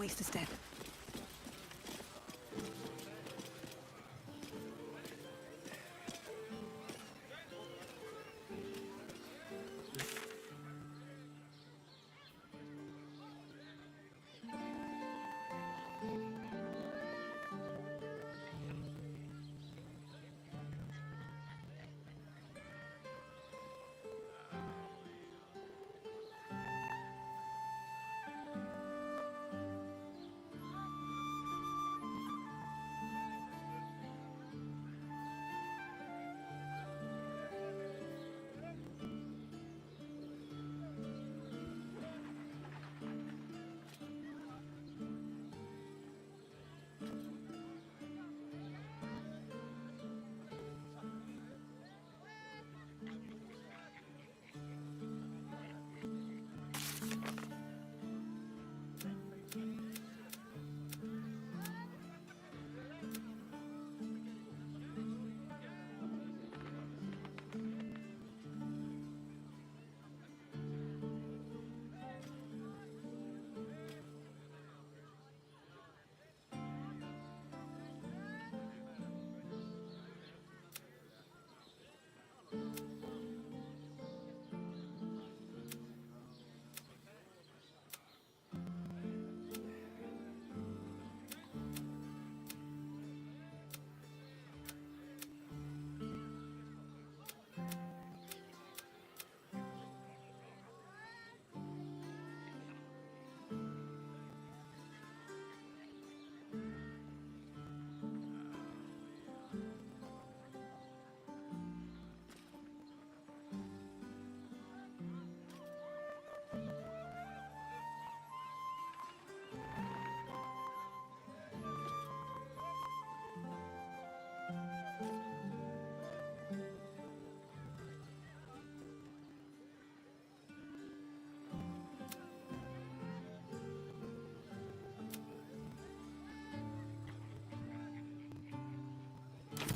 waste a step.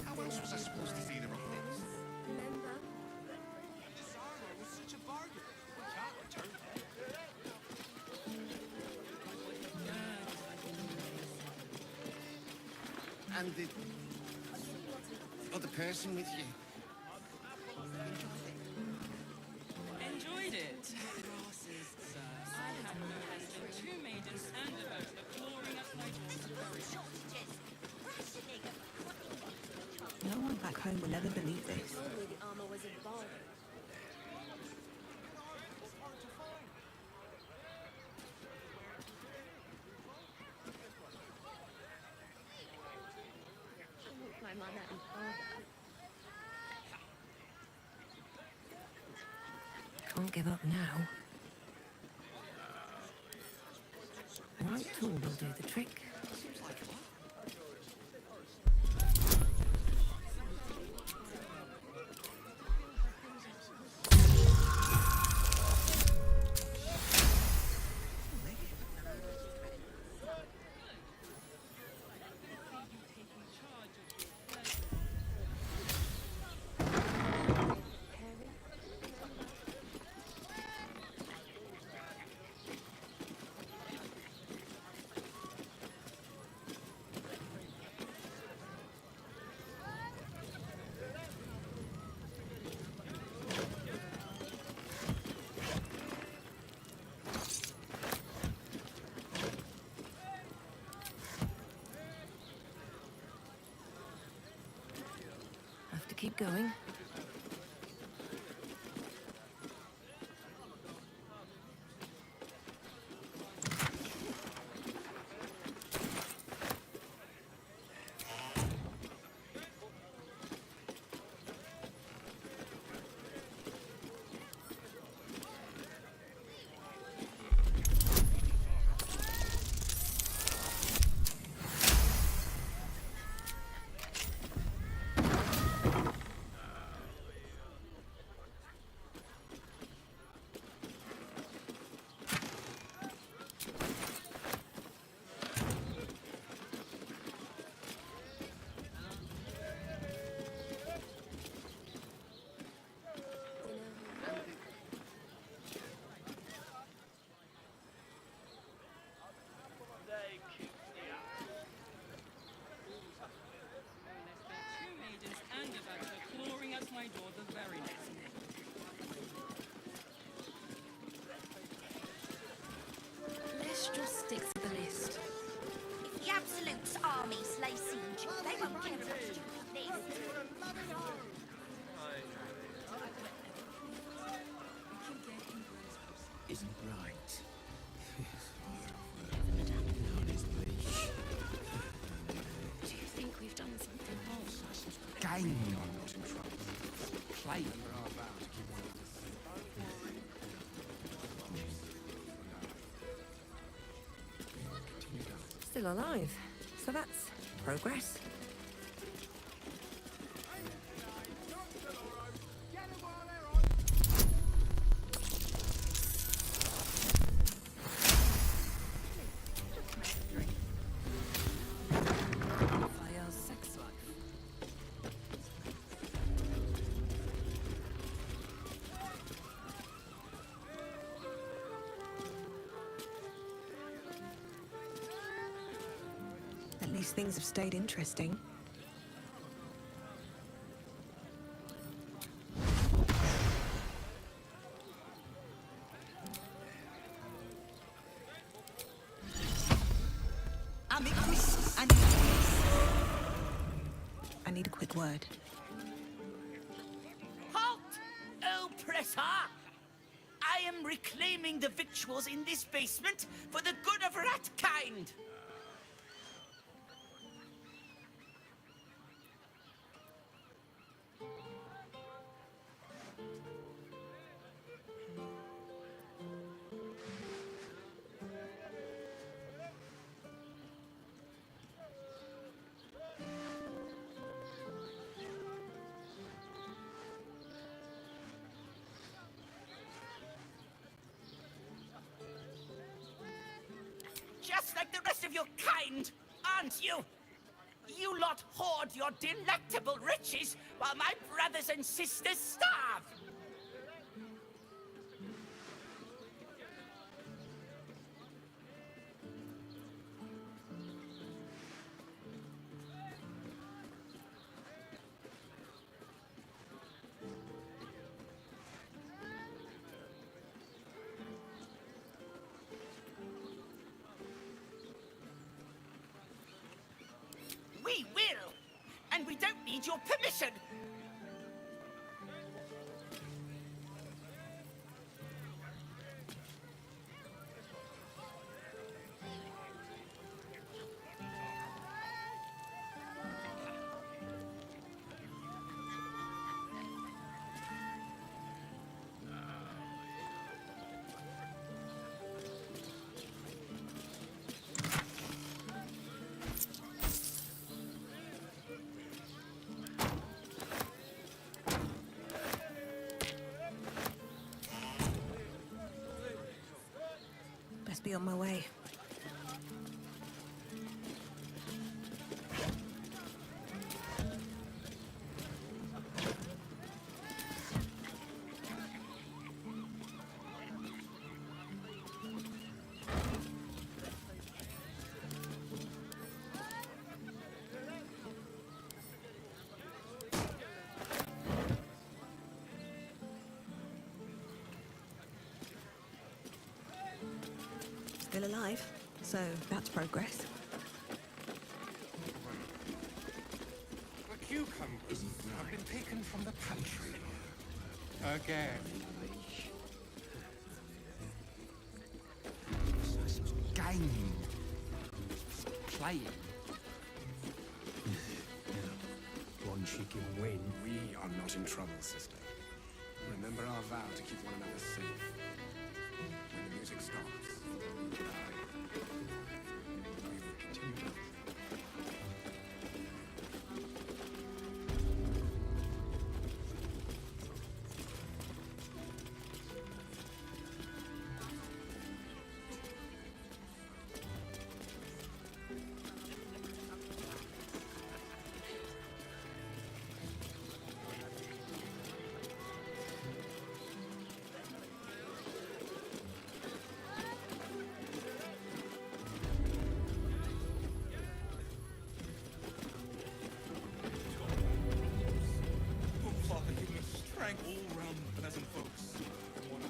How else was I supposed to see the rockets? Remember? This armor was such a bargain. We can't return it. And the other person with you. Enjoyed it. I had no less than 2 mages and a boat applauding up my door. No one back home will ever believe this. Only the armor was a ball. My mother and father. Can't give up now. The right tool will do the trick. Have to keep going. my door the very next day. Let's just stick to the list. If the Absolute's armies lay siege, they won't care about stupid this. Isn't right. Do you think we've done something wrong? Game I'm not in trouble. Play. Still alive. So that's progress. Raphael's sex life. At least things have stayed interesting. I need a quick word. Halt! Oppressor! I am reclaiming the victuals in this basement for the good of ratkind! Just like the rest of your kind, aren't you? You lot hoard your delectable riches while my brothers and sisters starve! We will! And we don't need your permission! Best be on my way. Still alive, so that's progress. The cucumbers have been taken from the pantry. Again. Game. Play. One chicken win. We are not in trouble, sister. Remember our vow to keep one another safe. When the music stops, we will continue. rang all round pleasant folks. What a-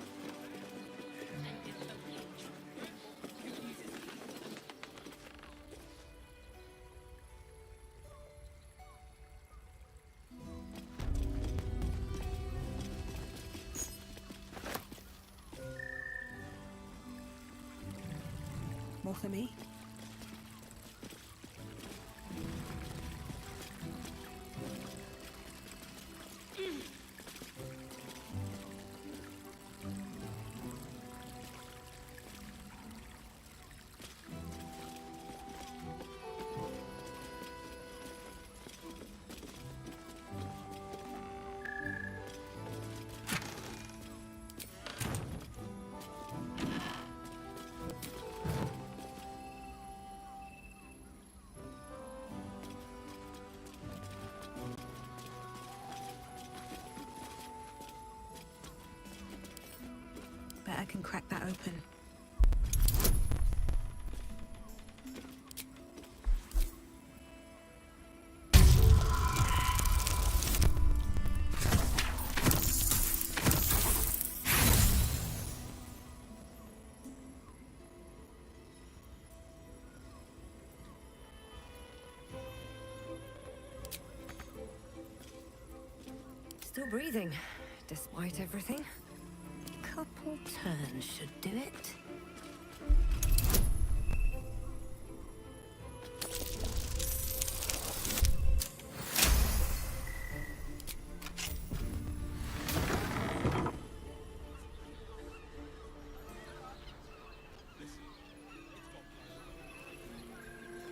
More for me? Bet I can crack that open. Still breathing, despite everything. Couple turns should do it.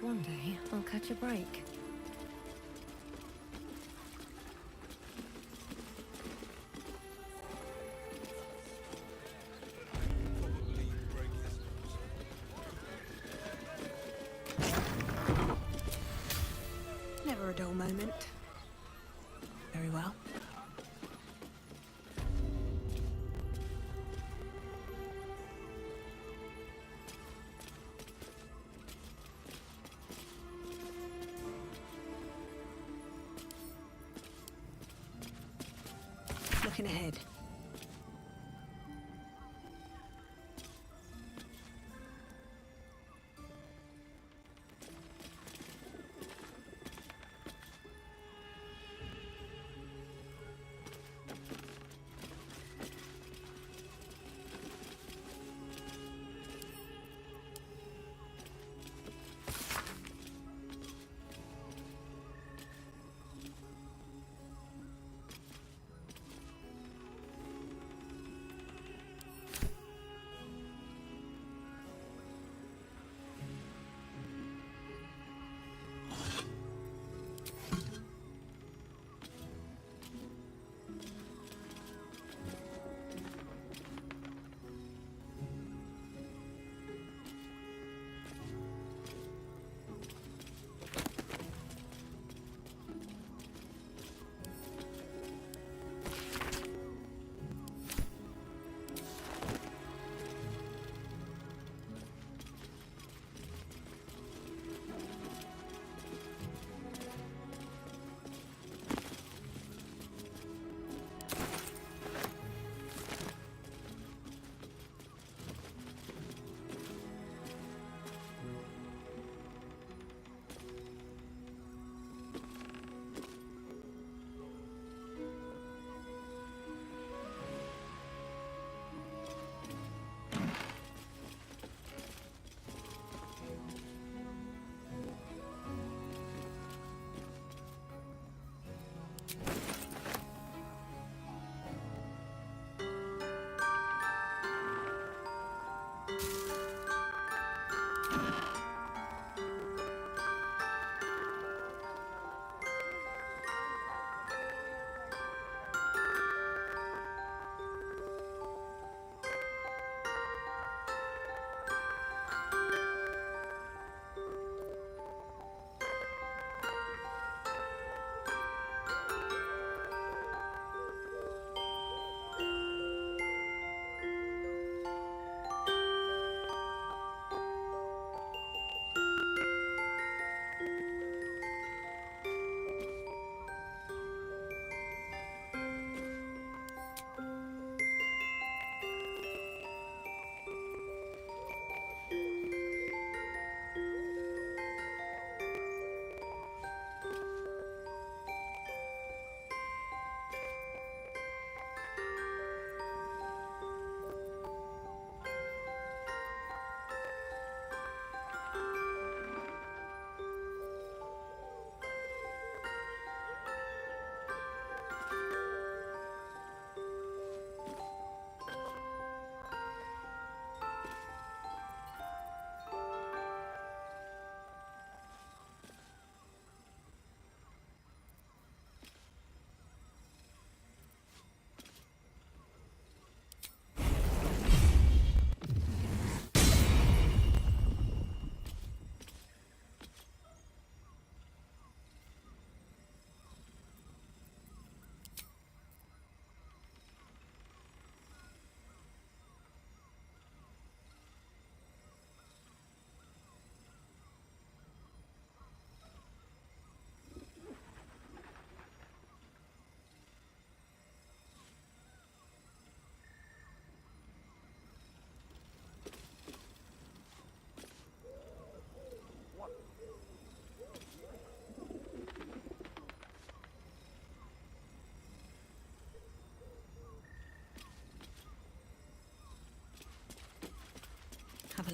One day, I'll catch a break. Probably break this nose. Never a dull moment. Very well. Looking ahead.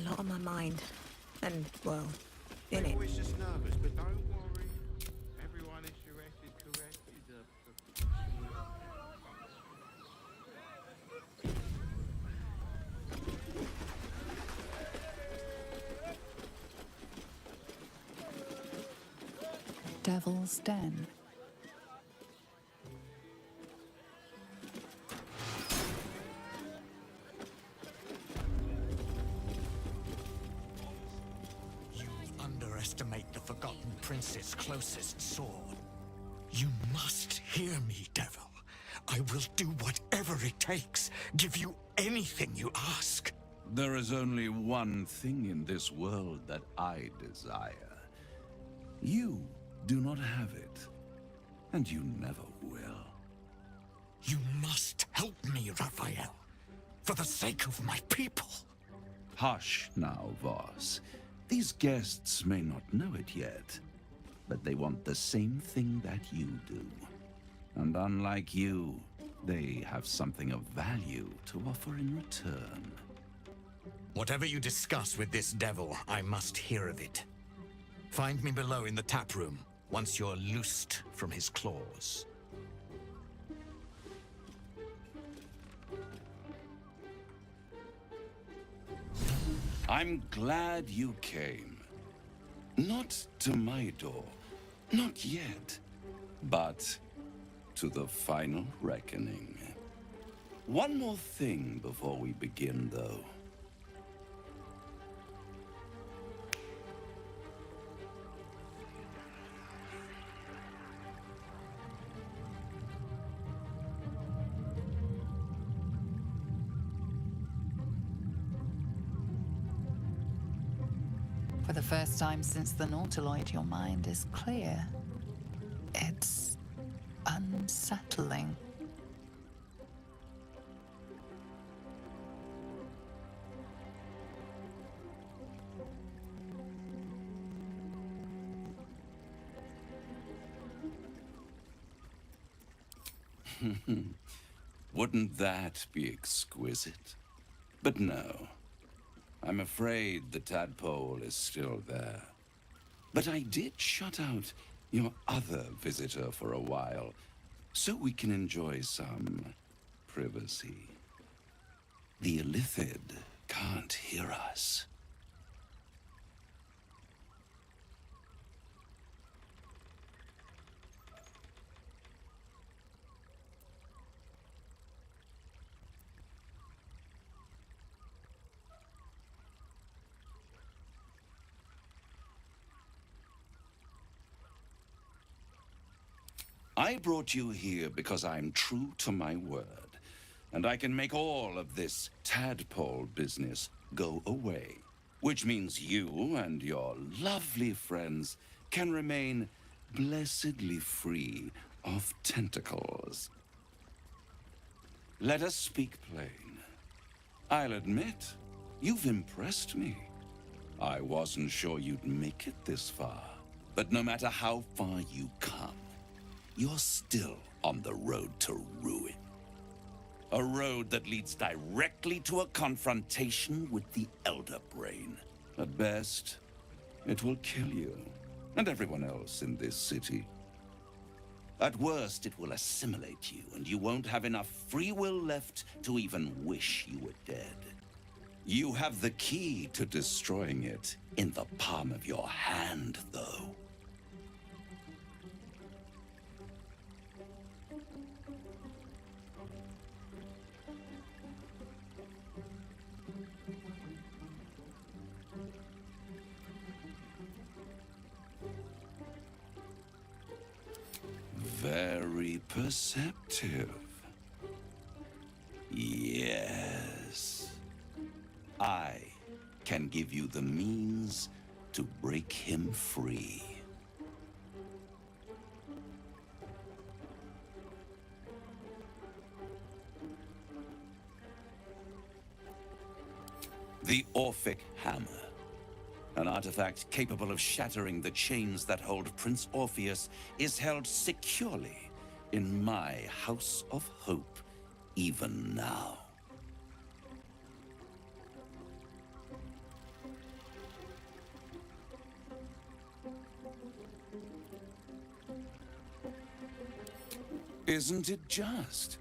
a lot on my mind. And, well, in it. Always just nervous, but don't worry. Everyone is correct. Devil's Den. You underestimate the Forgotten Prince's closest sword. You must hear me, Devil. I will do whatever it takes, give you anything you ask. There is only one thing in this world that I desire. You do not have it, and you never will. You must help me, Raphael, for the sake of my people. Hush now, Voss. These guests may not know it yet, but they want the same thing that you do. And unlike you, they have something of value to offer in return. Whatever you discuss with this devil, I must hear of it. Find me below in the tap room, once you're loosed from his claws. I'm glad you came. Not to my door, not yet, but to the final reckoning. One more thing before we begin, though. For the first time since the Nautiloid, your mind is clear. It's unsettling. Wouldn't that be exquisite? But no. I'm afraid the tadpole is still there. But I did shut out your other visitor for a while, so we can enjoy some privacy. The Illithid can't hear us. I brought you here because I'm true to my word, and I can make all of this tadpole business go away, which means you and your lovely friends can remain blessedly free of tentacles. Let us speak plain. I'll admit, you've impressed me. I wasn't sure you'd make it this far, but no matter how far you come, you're still on the road to ruin. A road that leads directly to a confrontation with the Elder Brain. At best, it will kill you, and everyone else in this city. At worst, it will assimilate you, and you won't have enough free will left to even wish you were dead. You have the key to destroying it in the palm of your hand, though. Very perceptive. Yes. I can give you the means to break him free. The Orphic Hammer. An artifact capable of shattering the chains that hold Prince Orpheus is held securely in my House of Hope, even now. Isn't it just?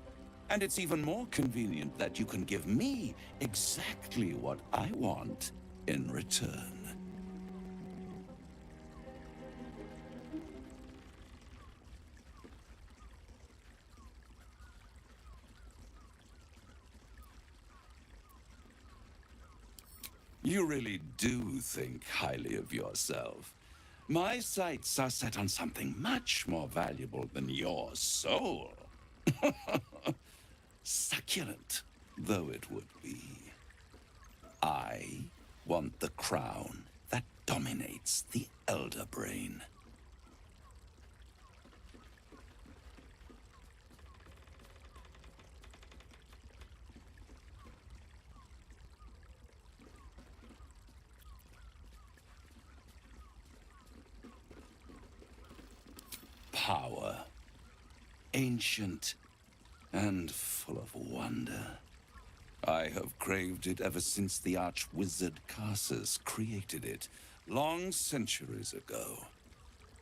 And it's even more convenient that you can give me exactly what I want in return. You really do think highly of yourself. My sights are set on something much more valuable than your soul. Succulent though it would be. I want the crown that dominates the Elder Brain. Power. Ancient and full of wonder. I have craved it ever since the arch-wizard Karsus created it, long centuries ago,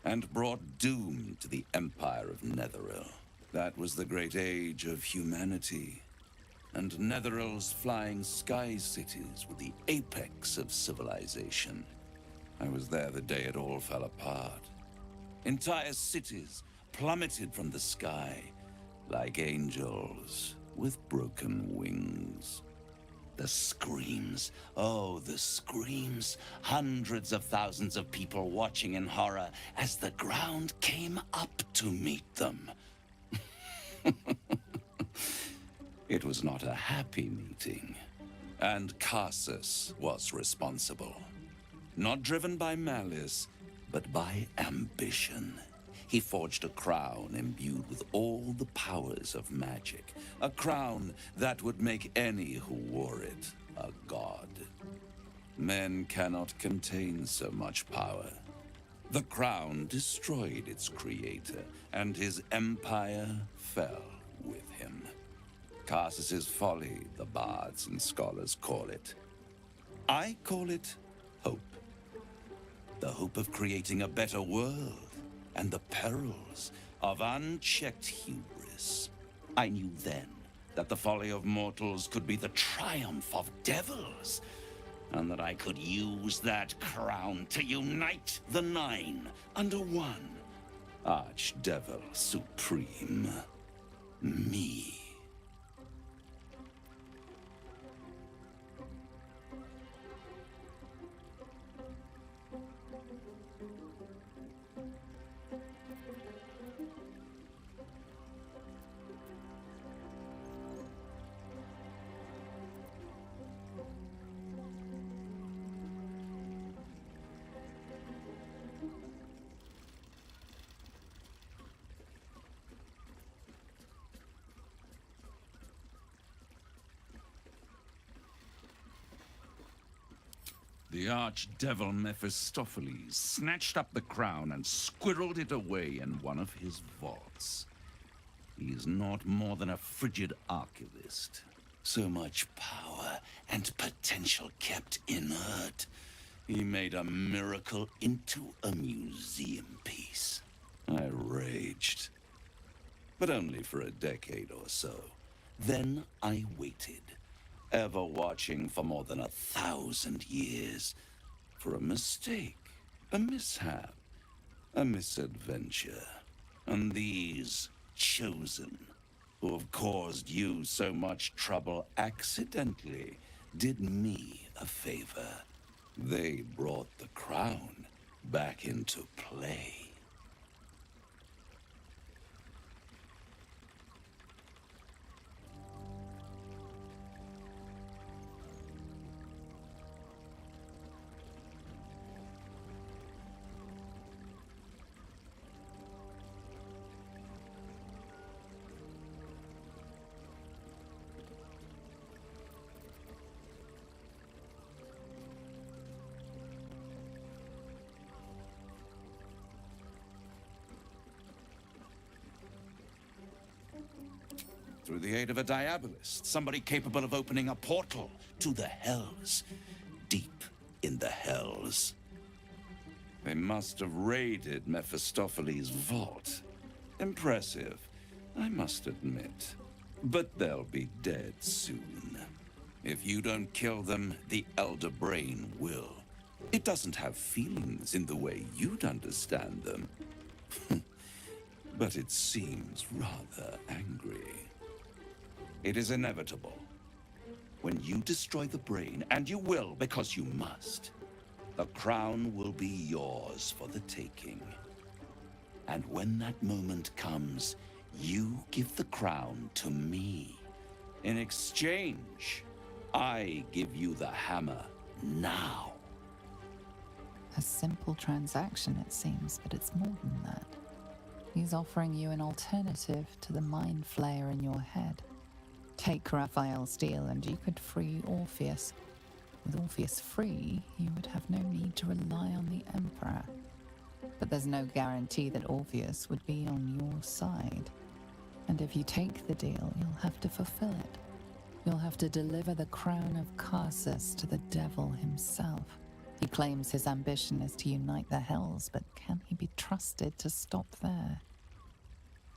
and brought doom to the Empire of Netheril. That was the great age of humanity, and Netheril's flying sky cities were the apex of civilization. I was there the day it all fell apart. Entire cities plummeted from the sky like angels with broken wings. The screams, oh, the screams. Hundreds of thousands of people watching in horror as the ground came up to meet them. It was not a happy meeting, and Karsus was responsible. Not driven by malice, but by ambition. He forged a crown imbued with all the powers of magic. A crown that would make any who wore it a god. Men cannot contain so much power. The crown destroyed its creator, and his empire fell with him. Karsus's folly, the bards and scholars call it. I call it hope. The hope of creating a better world. And the perils of unchecked hubris. I knew then that the folly of mortals could be the triumph of devils, and that I could use that crown to unite the Nine under one Archdevil Supreme, me. The archdevil Mephistopheles snatched up the crown and squirreled it away in one of his vaults. He is not more than a frigid archivist. So much power and potential kept inert. He made a miracle into a museum piece. I raged. But only for a decade or so. Then I waited. Ever watching for more than 1,000 years for a mistake, a mishap, a misadventure. And these chosen, who have caused you so much trouble accidentally, did me a favor. They brought the crown back into play. Through the aid of a diabolist, somebody capable of opening a portal to the Hells, deep in the Hells. They must have raided Mephistopheles' vault. Impressive. I must admit. But they'll be dead soon. If you don't kill them, the Elder Brain will. It doesn't have feelings in the way you'd understand them. But it seems rather angry. It is inevitable. When you destroy the brain, and you will because you must, the crown will be yours for the taking. And when that moment comes, you give the crown to me. In exchange, I give you the hammer now. A simple transaction, it seems, but it's more than that. He's offering you an alternative to the mind flayer in your head. Take Raphael's deal and you could free Orpheus. With Orpheus free, you would have no need to rely on the Emperor. But there's no guarantee that Orpheus would be on your side. And if you take the deal, you'll have to fulfill it. You'll have to deliver the crown of Carsus to the devil himself. He claims his ambition is to unite the Hells, but can he be trusted to stop there?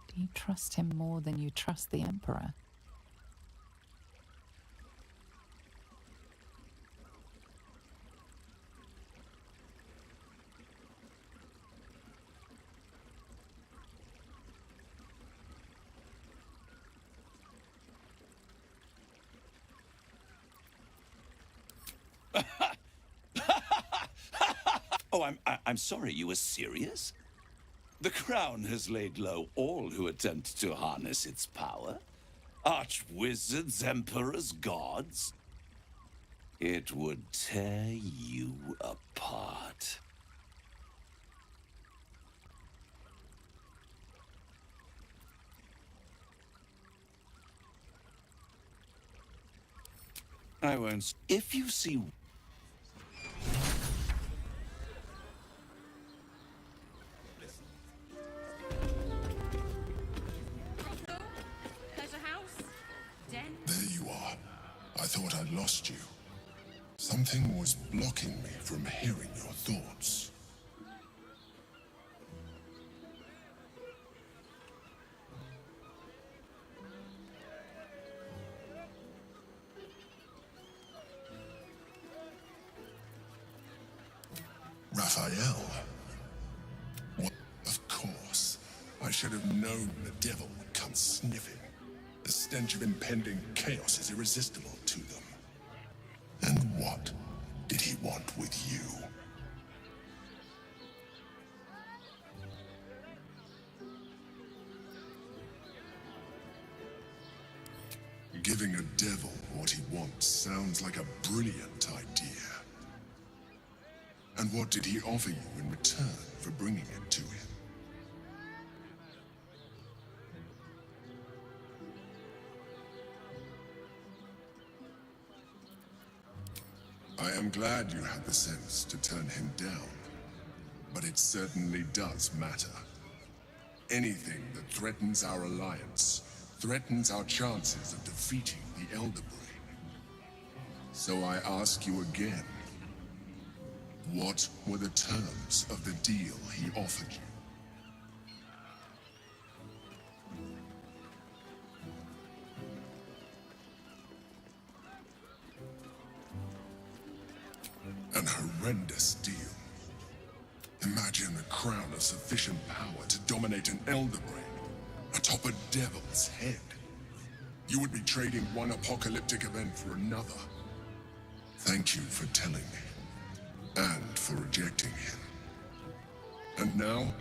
Do you trust him more than you trust the Emperor? Oh, I'm sorry, you were serious? The crown has laid low all who attempt to harness its power. Arch-wizards, emperors, gods. It would tear you apart. I won't. If you see... There you are. I thought I'd lost you. Something was blocking me from hearing your thoughts. Raphael? What? Of course. I should have known the devil would come sniffing. The stench of impending chaos is irresistible to them. And what did he want with you? Giving a devil what he wants sounds like a brilliant idea. And what did he offer you in return for bringing it to him? I am glad you had the sense to turn him down, but it certainly does matter. Anything that threatens our alliance threatens our chances of defeating the Elder Brain. So I ask you again, what were the terms of the deal he offered you? An horrendous deal. Imagine a crown of sufficient power to dominate an Elder Brain atop a devil's head. You would be trading one apocalyptic event for another. Thank you for telling me, and for rejecting him. And now,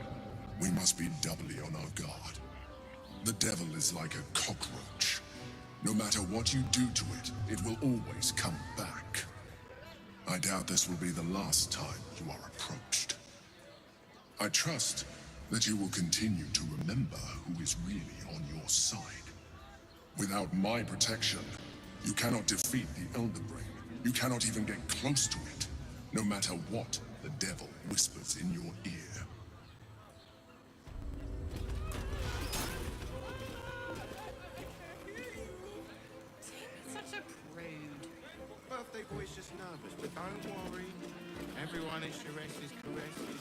we must be doubly on our guard. The devil is like a cockroach. No matter what you do to it, it will always come back. I doubt this will be the last time you are approached. I trust that you will continue to remember who is really on your side. Without my protection, you cannot defeat the Elder Brain. You cannot even get close to it, no matter what the devil whispers in your ear. Such a prude. Birthday boy's just nervous, but don't worry. Everyone is Sures's caresses.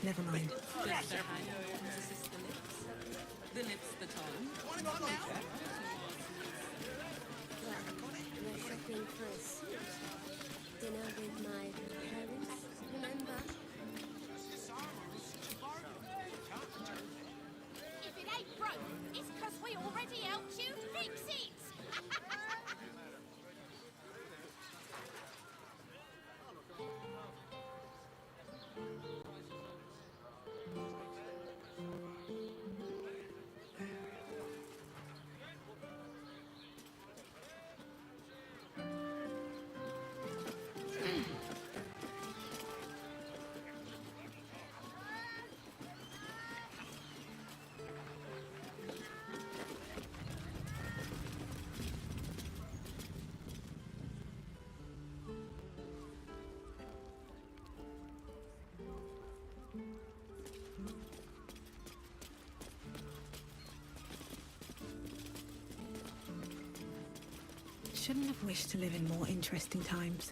Never mind. Just a hand to assist the lips. The lips, the tongue. We're shopping for a suit. Dinner with my parents, remember? If it ain't broke, it's 'cause we already helped you fix it. Shouldn't have wished to live in more interesting times.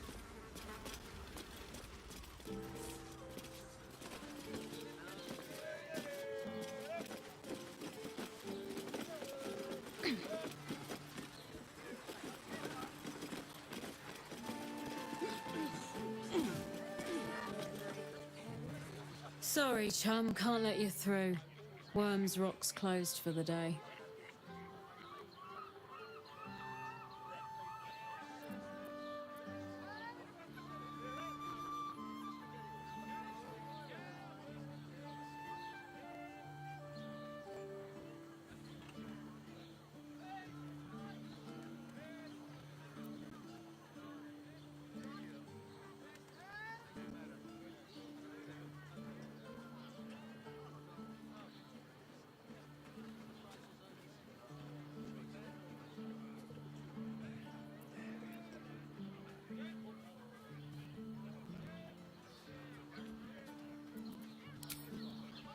Sorry, chum, can't let you through. Worms Rock's closed for the day.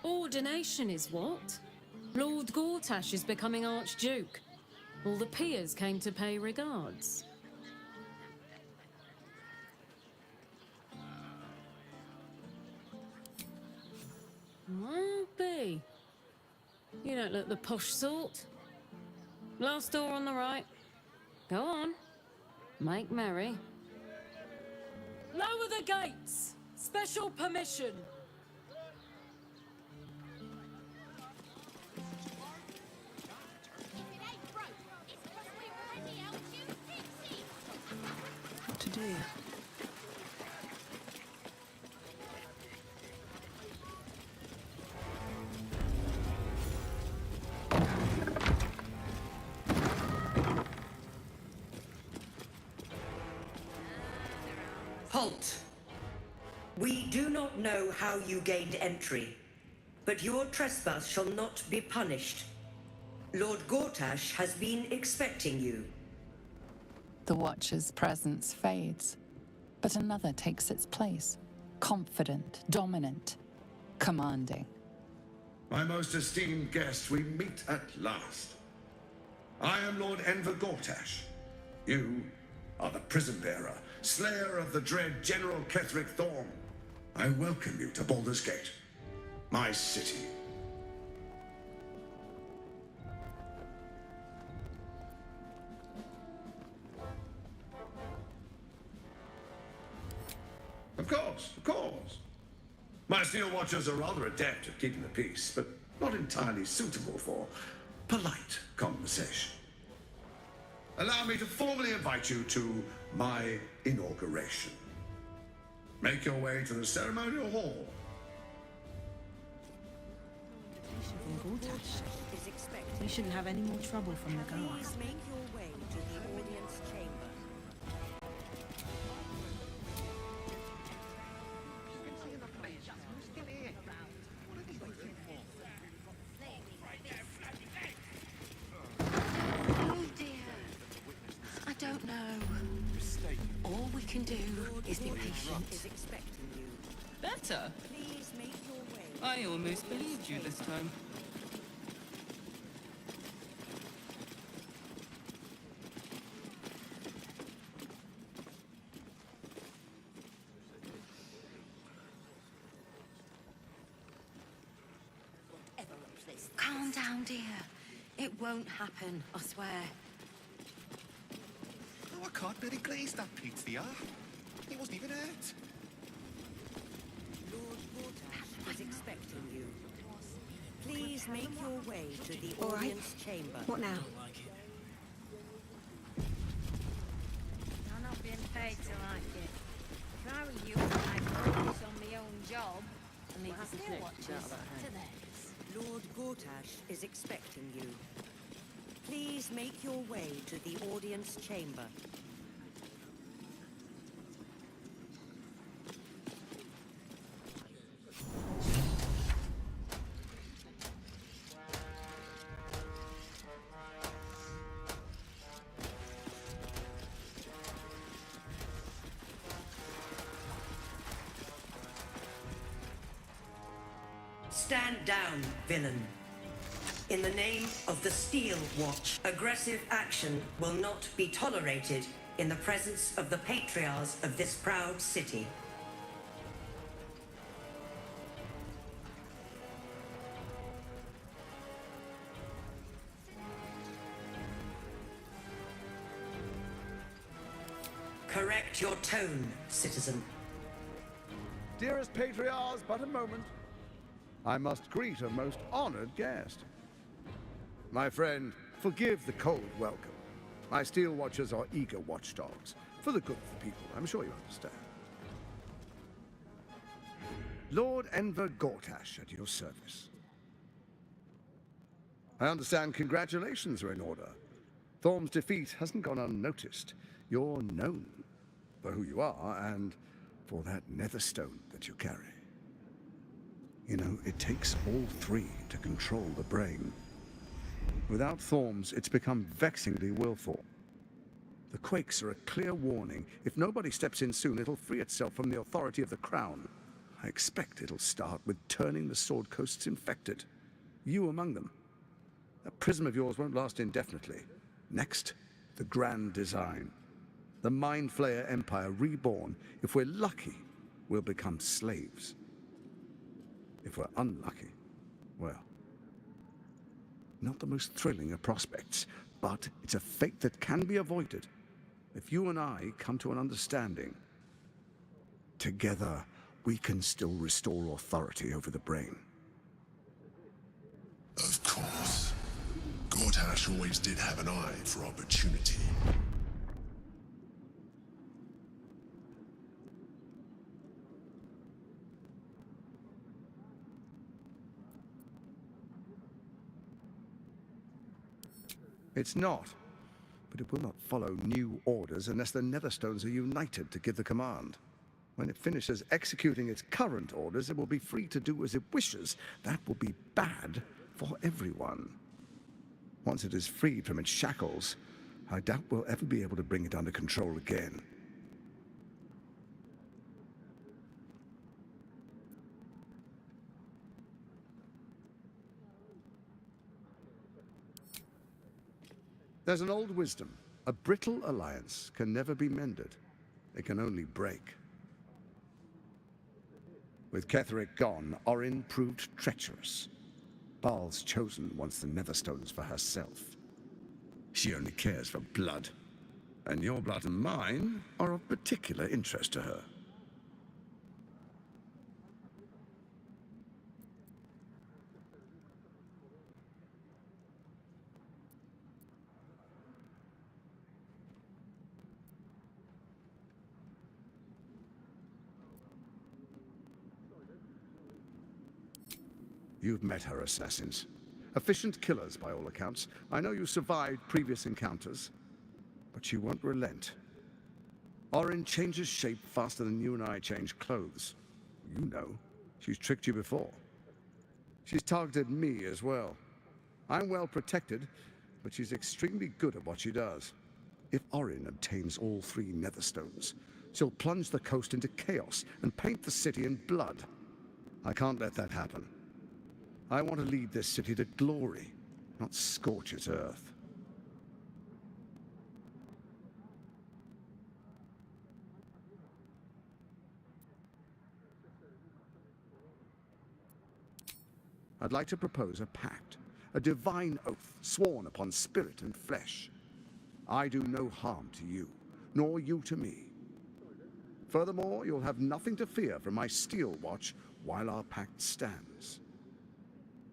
Ordination is what? Lord Gortash is becoming Archduke. All the peers came to pay regards. Well, B. You don't look the posh sort. Last door on the right. Go on. Make merry. Lower the gates! Special permission! What to do? Halt! We do not know how you gained entry, but your trespass shall not be punished. Lord Gortash has been expecting you. The Watcher's presence fades, but another takes its place. Confident, dominant, commanding. My most esteemed guest, we meet at last. I am Lord NVIDIA Gortash. You are the prison bearer, slayer of the dread General Ketheric Thorm. I welcome you to Baldur's Gate, my city. Of course, of course. My steel watchers are rather adept at keeping the peace, but not entirely suitable for polite conversation. Allow me to formally invite you to my inauguration. Make your way to the ceremonial hall. Invitation from Gortash. We shouldn't have any more trouble from the guards. Please make your way to the audience chamber. Oh dear. I don't know. All we can do is be patient. Is expecting you. Better. Please make your way. I almost believed you this time. round here. It won't happen, I swear. Oh, I can't really glaze that pizza. He wasn't even hurt. Lord Gortash is expecting you. Please make your way to the All right. audience chamber. What now? I'm not being paid to like it. If I were you, I'd focus on my own job and leave the still watchers to theirs. Lord Gortash is expecting you. Please make your way to the audience chamber. Stand down, villain. In the name of the Steel Watch, aggressive action will not be tolerated in the presence of the patriarchs of this proud city. Correct your tone, citizen. Dearest patriarchs, but a moment. I must greet a most honored guest. My friend, forgive the cold welcome. My steel watchers are eager watchdogs. For the good of the people, I'm sure you understand. Lord Enver Gortash at your service. I understand congratulations are in order. Thorm's defeat hasn't gone unnoticed. You're known for who you are and for that netherstone that you carry. You know, it takes all three to control the brain. Without Thorm's, it's become vexingly willful. The quakes are a clear warning. If nobody steps in soon, it'll free itself from the authority of the crown. I expect it'll start with turning the Sword Coasts infected. You among them. That prism of yours won't last indefinitely. Next, the grand design. The Mind Flayer Empire reborn. If we're lucky, we'll become slaves. If we're unlucky, well, not the most thrilling of prospects, but it's a fate that can be avoided if you and I come to an understanding. Together, we can still restore authority over the brain. Of course. Gortash always did have an eye for opportunity. It's not, but it will not follow new orders unless the Netherstones are united to give the command. When it finishes executing its current orders, it will be free to do as it wishes. That will be bad for everyone. Once it is freed from its shackles, I doubt we'll ever be able to bring it under control again. There's an old wisdom. A brittle alliance can never be mended. It can only break. With Ketheric gone, Orin proved treacherous. Baal's chosen wants the Netherstones for herself. She only cares for blood. And your blood and mine are of particular interest to her. You've met her assassins. Efficient killers, by all accounts. I know you survived previous encounters, but she won't relent. Orin changes shape faster than you and I change clothes. You know, she's tricked you before. She's targeted me as well. I'm well protected, but she's extremely good at what she does. If Orin obtains all three Netherstones, she'll plunge the coast into chaos and paint the city in blood. I can't let that happen. I want to lead this city to glory, not scorch its earth. I'd like to propose a pact. a divine oath sworn upon spirit and flesh. I do no harm to you, nor you to me. Furthermore, you'll have nothing to fear from my steel watch while our pact stands.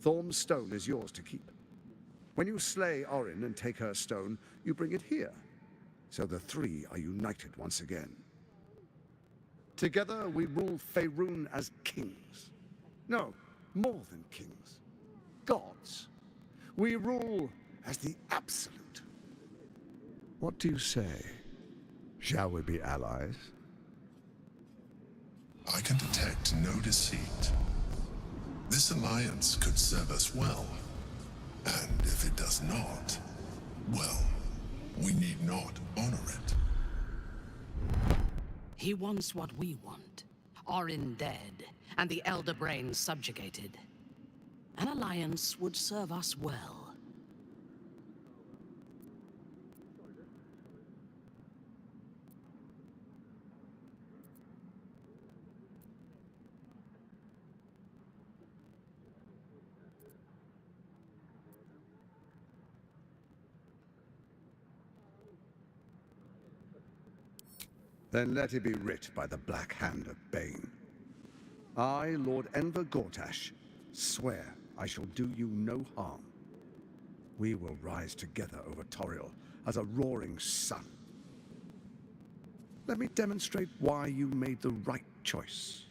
Thorm's stone is yours to keep. When you slay Orin and take her stone, you bring it here, so the three are united once again. Together we rule Faerun as kings. No, more than kings. Gods. We rule as the Absolute. What do you say? Shall we be allies? I can detect no deceit. This alliance could serve us well. And if it does not, well, we need not honor it. He wants what we want. Orin dead, and the Elder Brain subjugated. An alliance would serve us well. Then let it be writ by the Black Hand of Bane. I, Lord Enver Gortash, swear I shall do you no harm. We will rise together over Toriel as a roaring sun. Let me demonstrate why you made the right choice.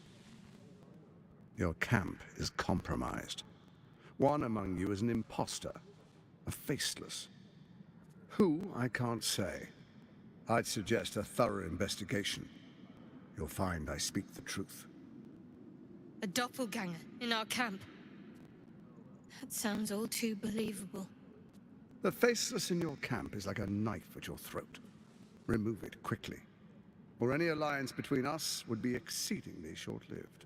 Your camp is compromised. One among you is an imposter, a faceless. Who, I can't say. I'd suggest a thorough investigation. You'll find I speak the truth. A doppelganger in our camp. That sounds all too believable. The faceless in your camp is like a knife at your throat. Remove it quickly, or any alliance between us would be exceedingly short-lived.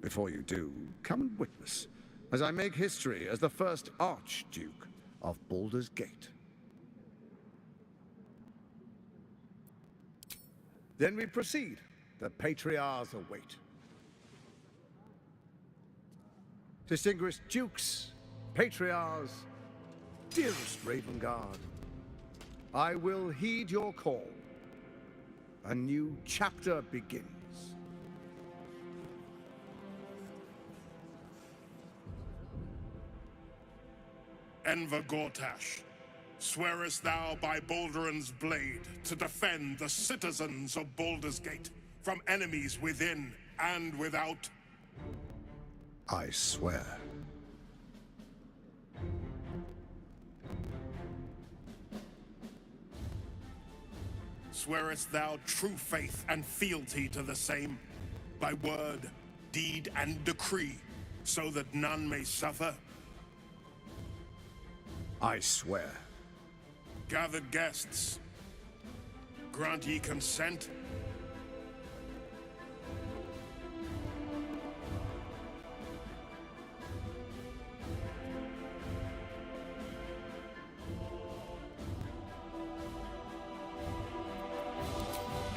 Before you do, come and witness, as I make history as the first Archduke of Baldur's Gate. Then we proceed. The Patriarchs await. Distinguished Dukes, Patriarchs, dearest Ravengard, I will heed your call. A new chapter begins. Enver Gortash, swearest thou by Baldur'S blade to defend the citizens of Baldur's Gate from enemies within and without? I swear. Swearest thou true faith and fealty to the same, by word, deed, and decree, so that none may suffer? I swear. Gathered guests, grant ye consent?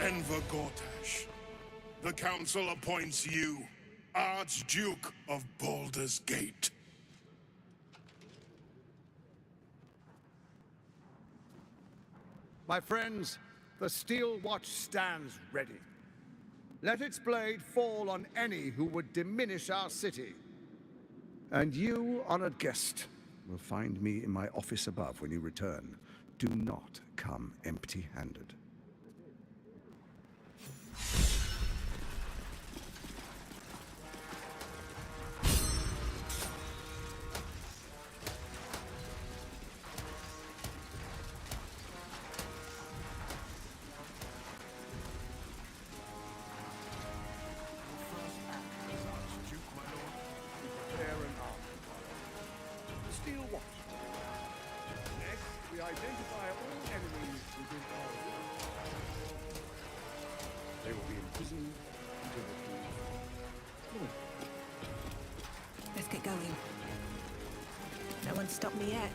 Enver Gortash, the Council appoints you Archduke of Baldur's Gate. My friends, the Steel Watch stands ready. Let its blade fall on any who would diminish our city. And you, honored guest, will find me in my office above when you return. Do not come empty-handed. Let's get going. No one's stopped me yet.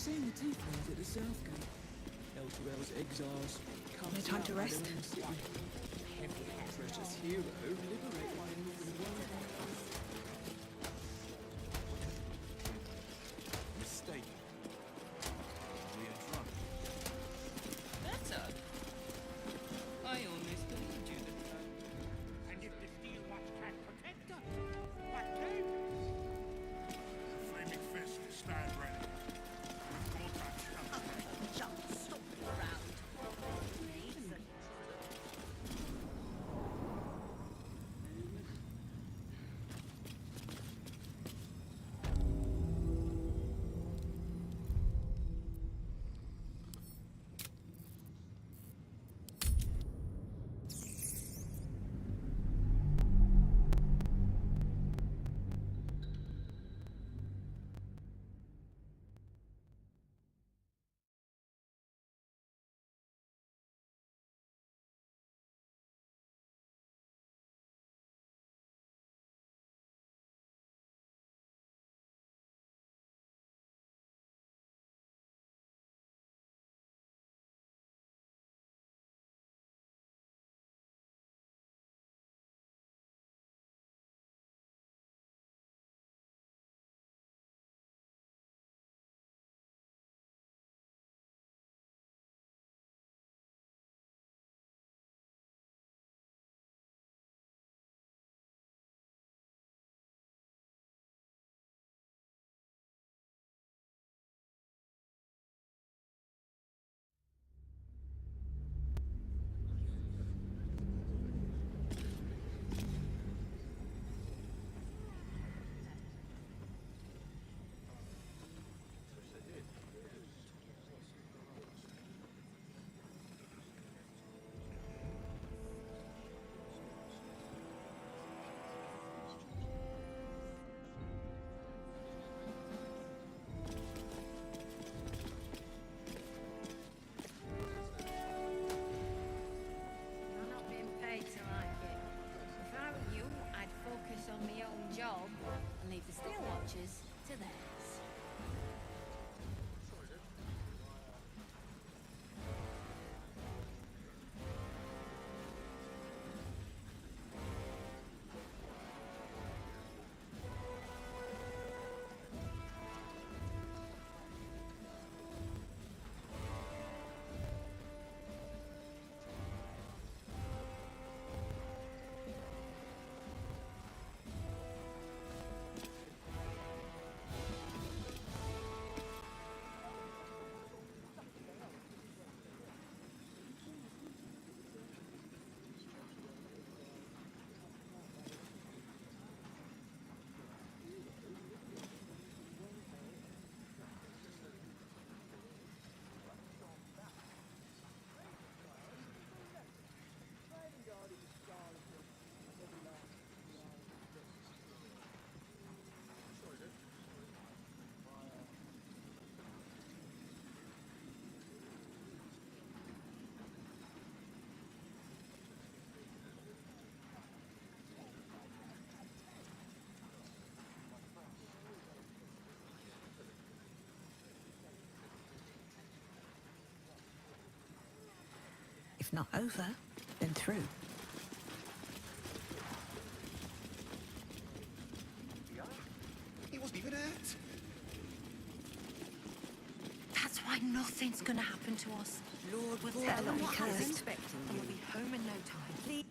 seen the Tieflings at the South Gate. Elturel's exiles. No time to rest. Heavy precious hero liberate one in the world. Mistake. We are drunk. Better. I almost believed you this time. And if the Steel Watch can't protect us, what then? The flaming fist stand ready. With Gortash coming. Just stop around. I'm not being paid to like it. If I were you, I'd focus on my own job and leave the Steel Watchers to theirs. If not over, then through. He wasn't even hurt. That's why nothing's gonna happen to us. Lord, we'll tell them what I was expecting, and we'll be home in no time. Please.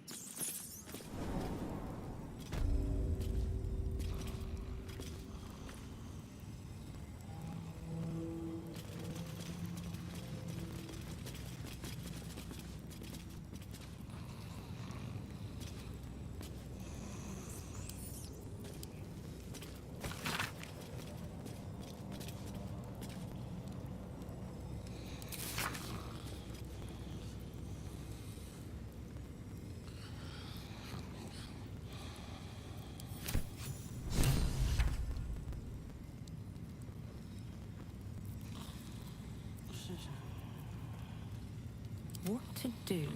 What to do?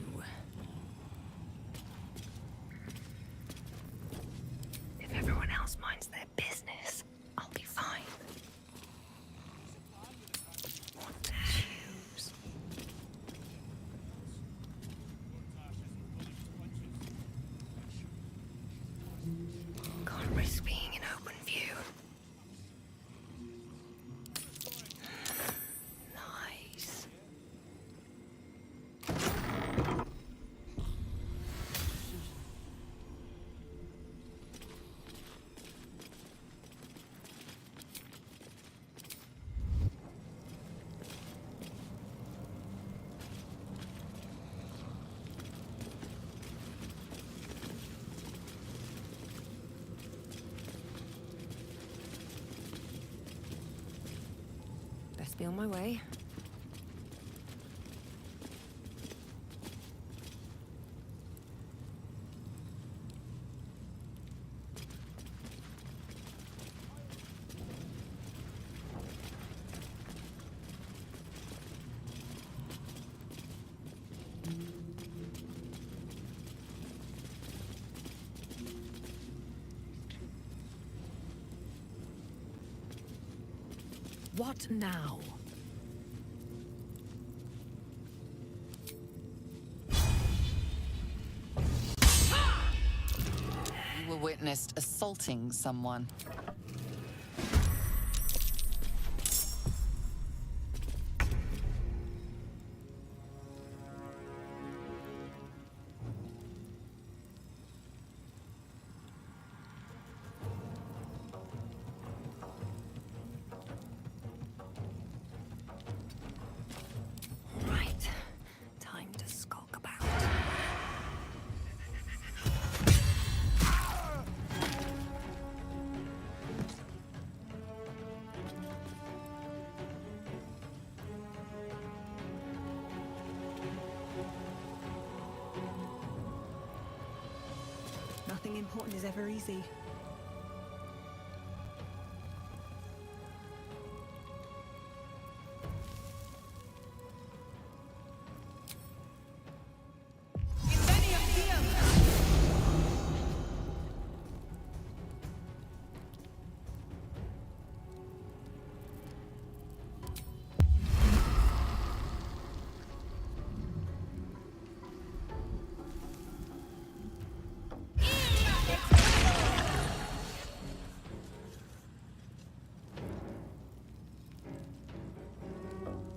If everyone else minds their business, I'll be fine. Best be on my way. What now? You were witnessed assaulting someone. Right. Time to skulk about. Nothing important is ever easy.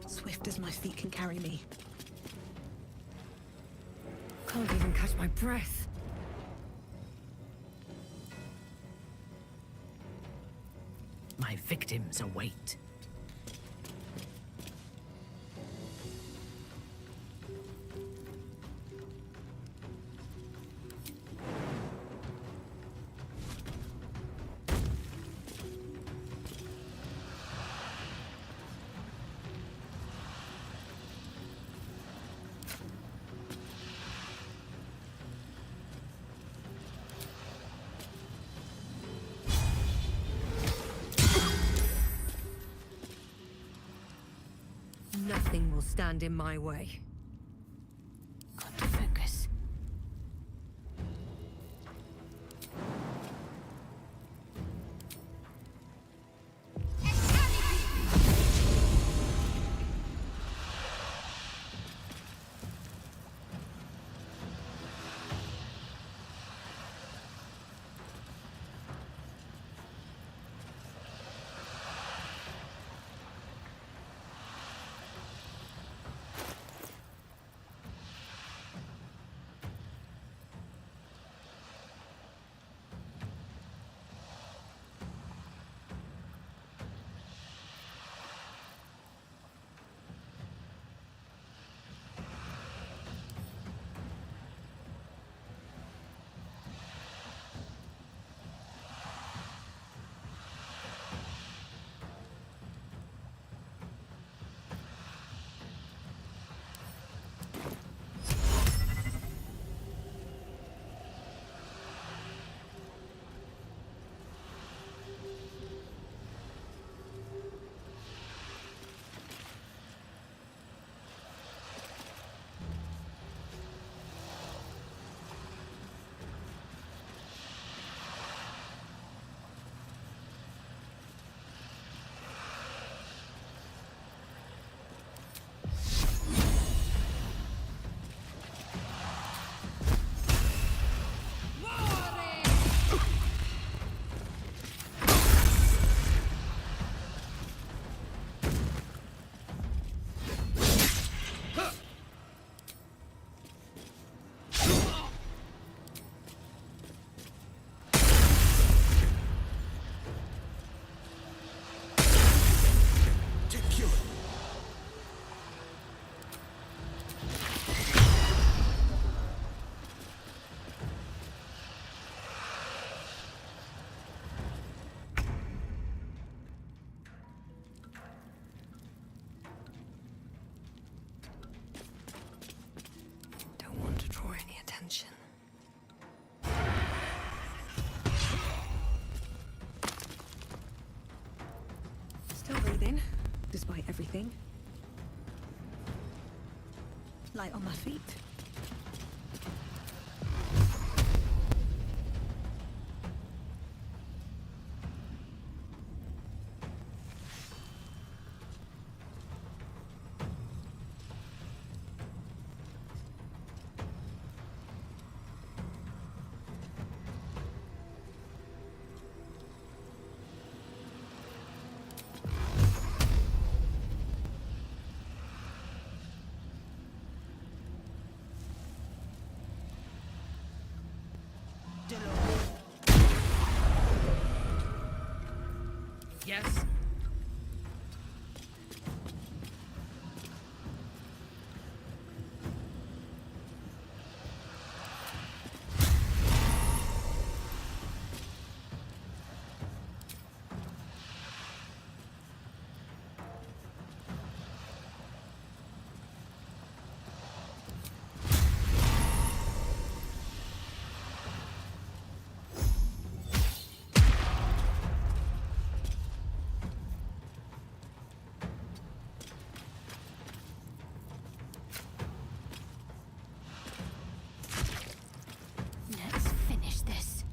Swift as my feet can carry me. Can't even catch my breath. My victims await. Nothing will stand in my way. Got to focus. breathing, despite everything. Light on my feet. Yes? Let's finish this.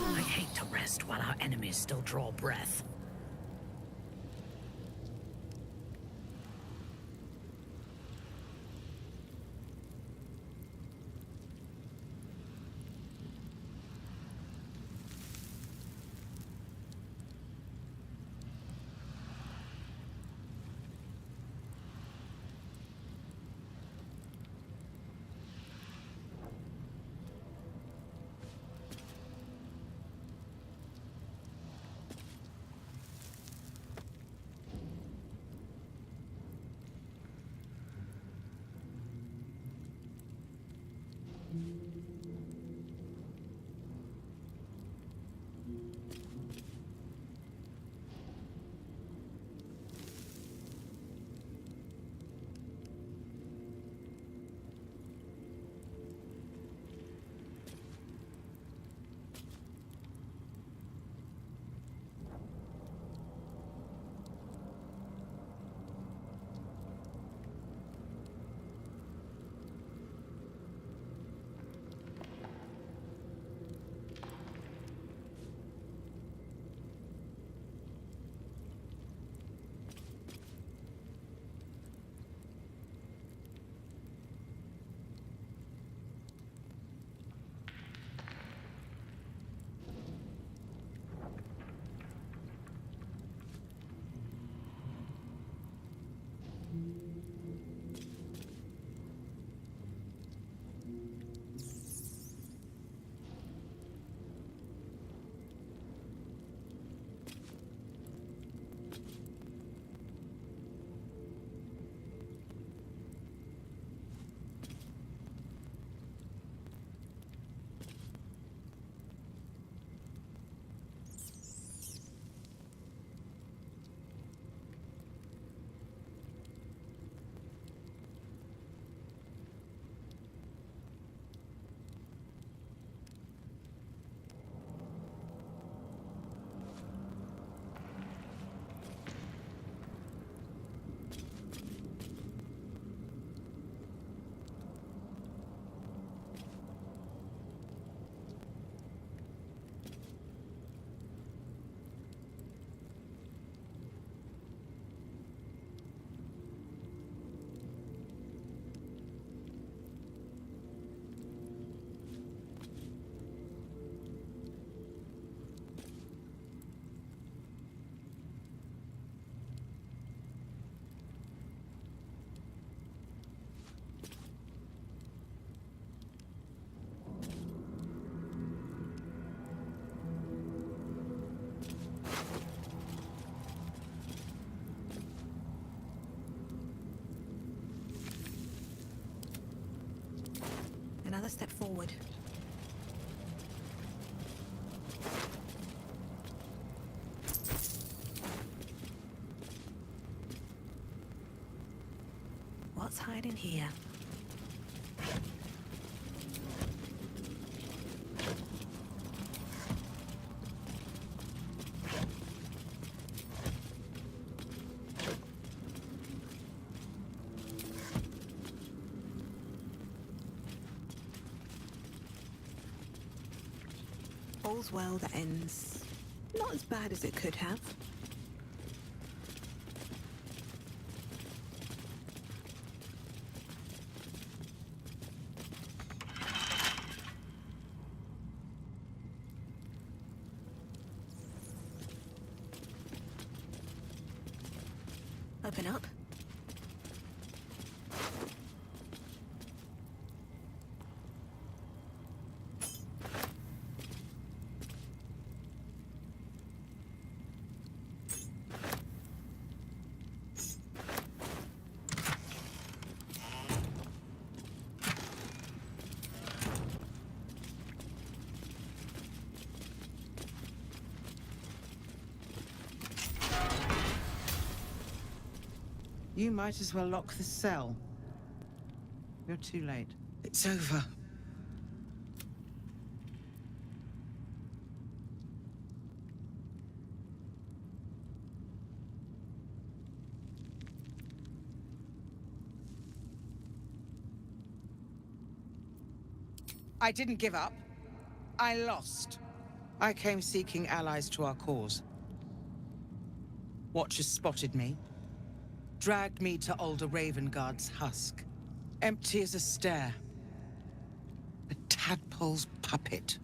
I hate to rest while our enemies still draw breath. What's hiding here? All's well that ends not as bad as it could have. Open up. You might as well lock the cell. You're too late. It's over. I didn't give up. I lost. I came seeking allies to our cause. Watchers spotted me, dragged me to Alder Ravengard's husk. Empty as a stare. A tadpole's puppet.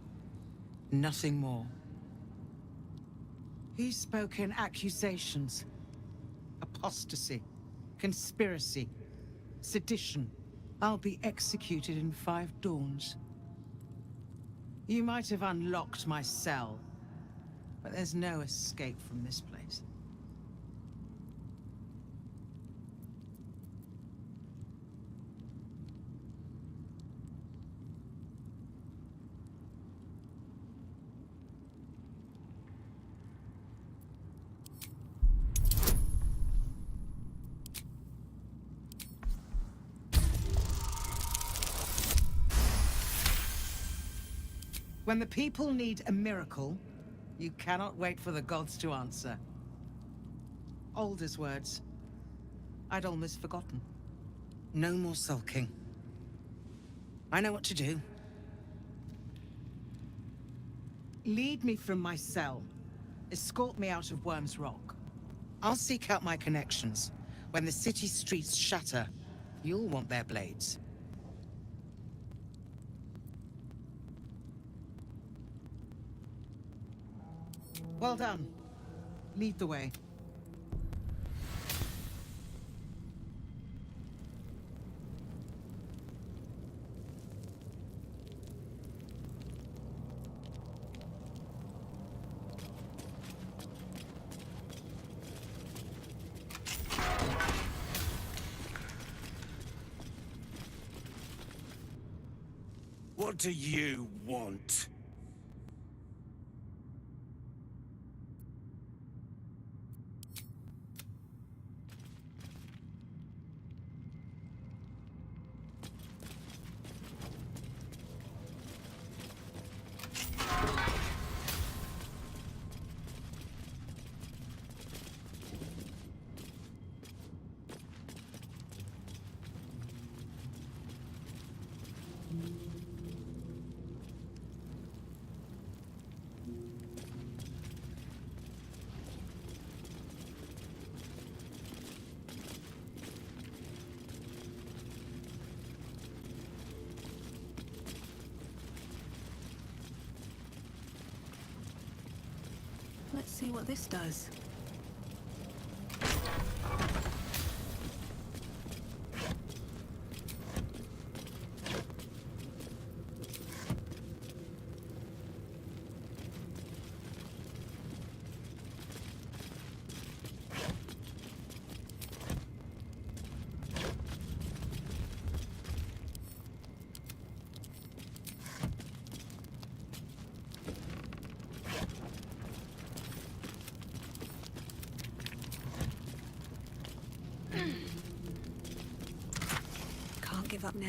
Nothing more. He spoke in accusations. Apostasy. Conspiracy. Sedition. I'll be executed in 5 dawns. You might have unlocked my cell, but there's no escape from this place. When the people need a miracle, you cannot wait for the gods to answer. Alder's words. I'd almost forgotten. No more sulking. I know what to do. Lead me from my cell. Escort me out of Worm's Rock. I'll seek out my connections. When the city streets shatter, you'll want their blades. Well done. Lead the way. What do you want? Let's see what this does. give up now.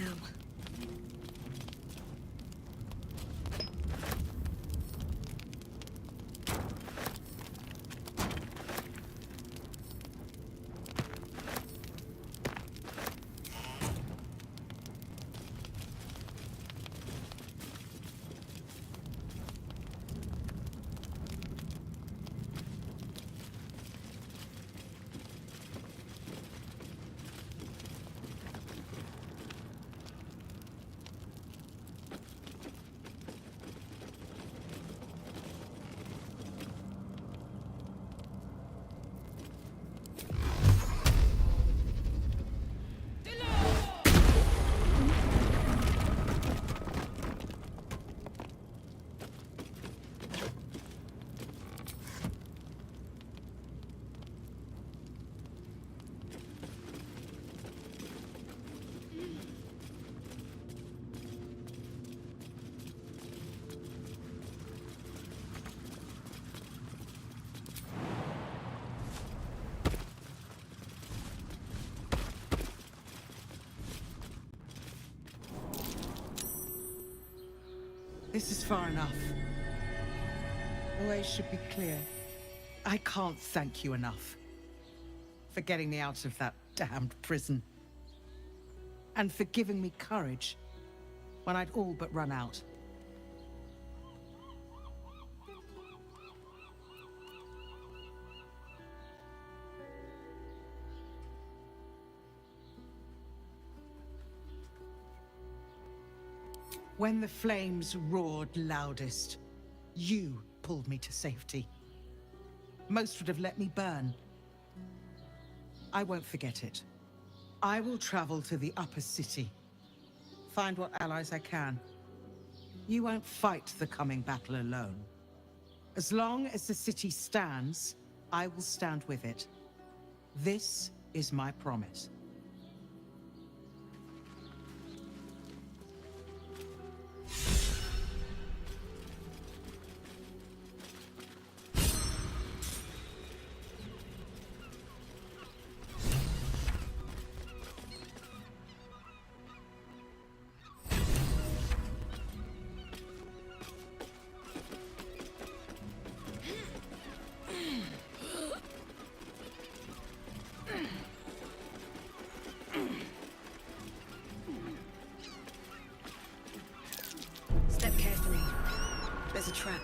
This is far enough. The way should be clear. I can't thank you enough for getting me out of that damned prison. And for giving me courage when I'd all but run out. When the flames roared loudest, you pulled me to safety. Most would have let me burn. I won't forget it. I will travel to the upper city, find what allies I can. You won't fight the coming battle alone. As long as the city stands, I will stand with it. This is my promise. Step carefully. There's a trap.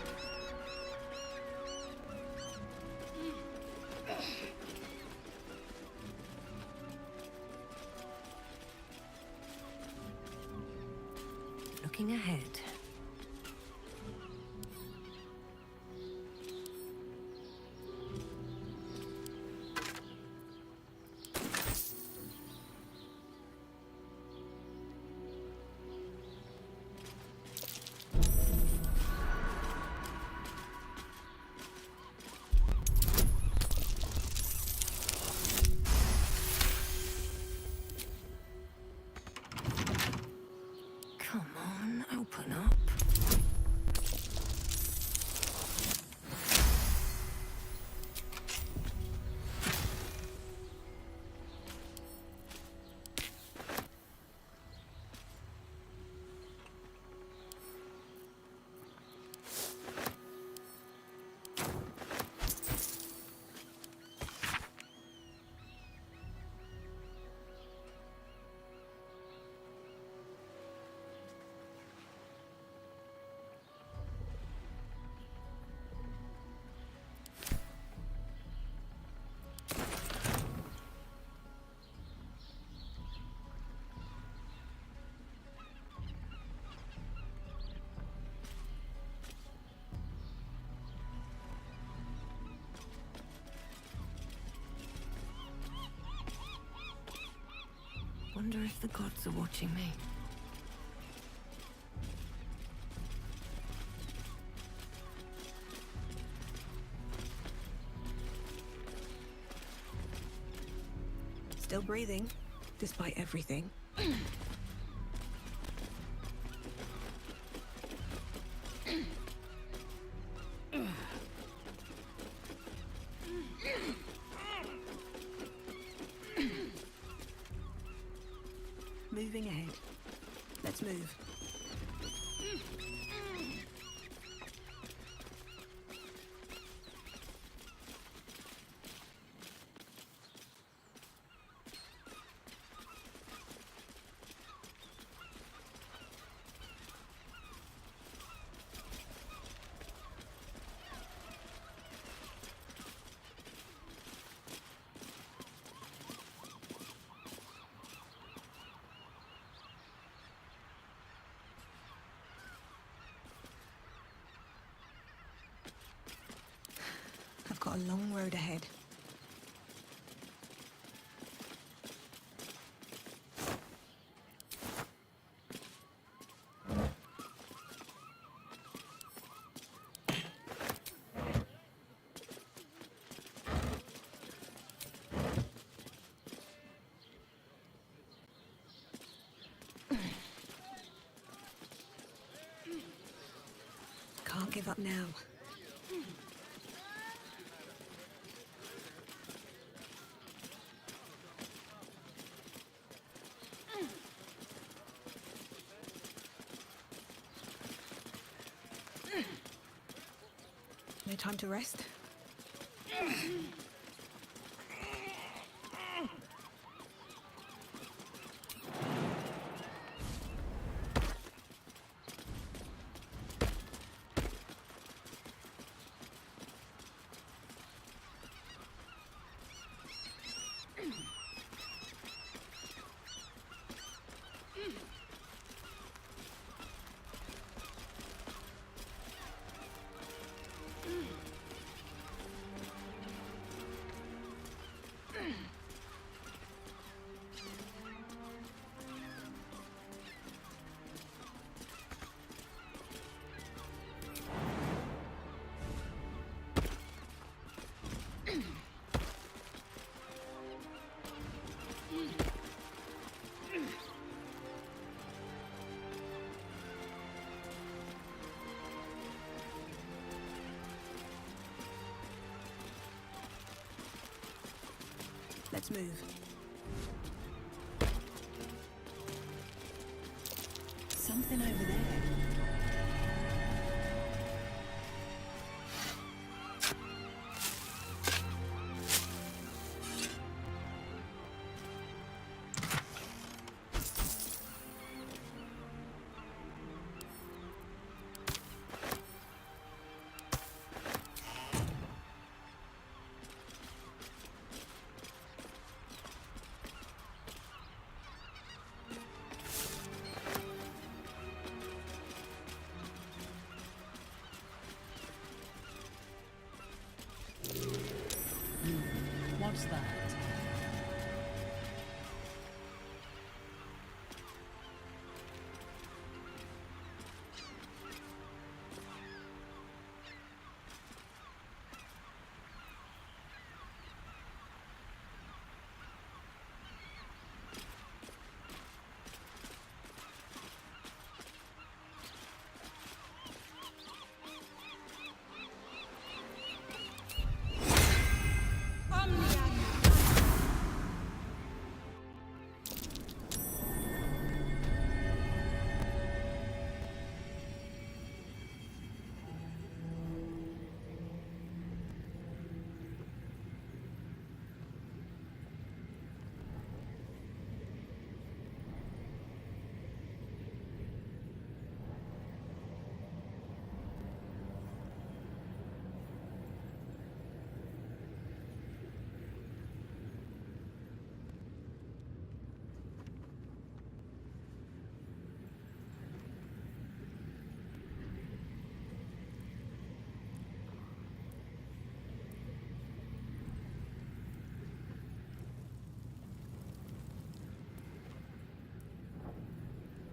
Looking ahead. Come on, open up. Wonder if the gods are watching me. Still breathing, despite everything. Moving ahead. Let's move. I've got a long road ahead. Can't give up now. No time to rest. Let's move. Something over there. What's that?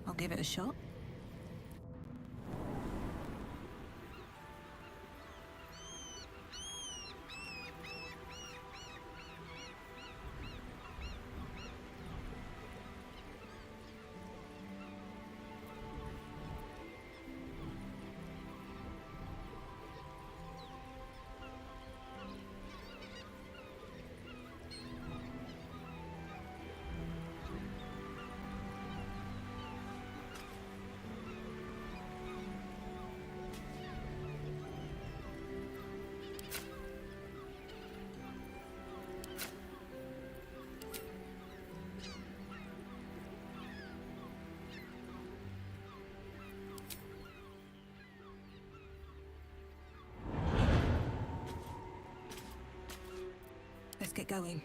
I'll give it a shot. going.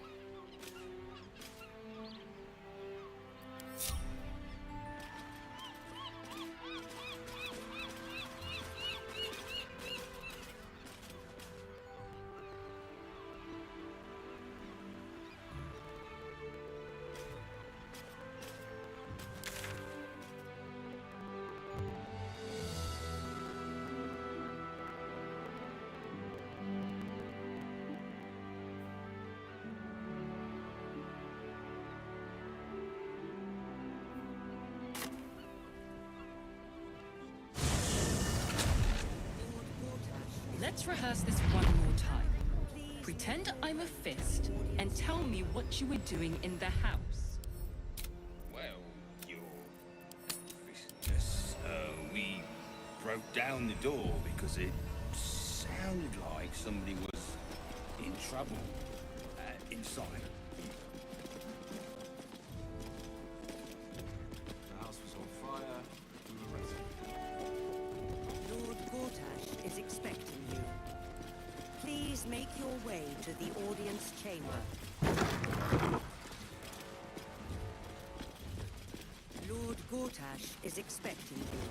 Let's rehearse this one more time. Pretend I'm a fist and tell me what you were doing in the house. Well, your fishness, we broke down the door because it sounded like somebody was in trouble inside. The house was on fire. We were rescued. Lord Gortash is expecting you. Please make your way to the audience chamber. Lord Gortash is expecting you.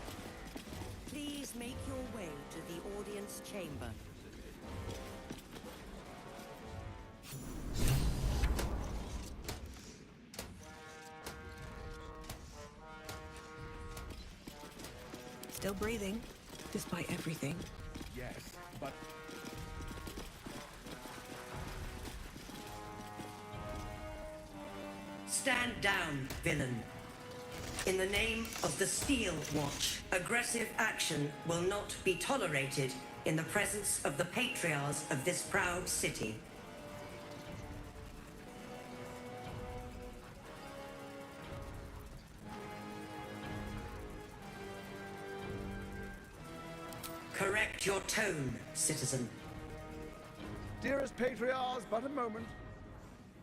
Please make your way to the audience chamber. Still breathing, despite everything. Yes, but Stand down, villain. In the name of the Steel Watch, aggressive action will not be tolerated in the presence of the patriarchs of this proud city. Correct your tone, citizen. Dearest patriarchs, but a moment.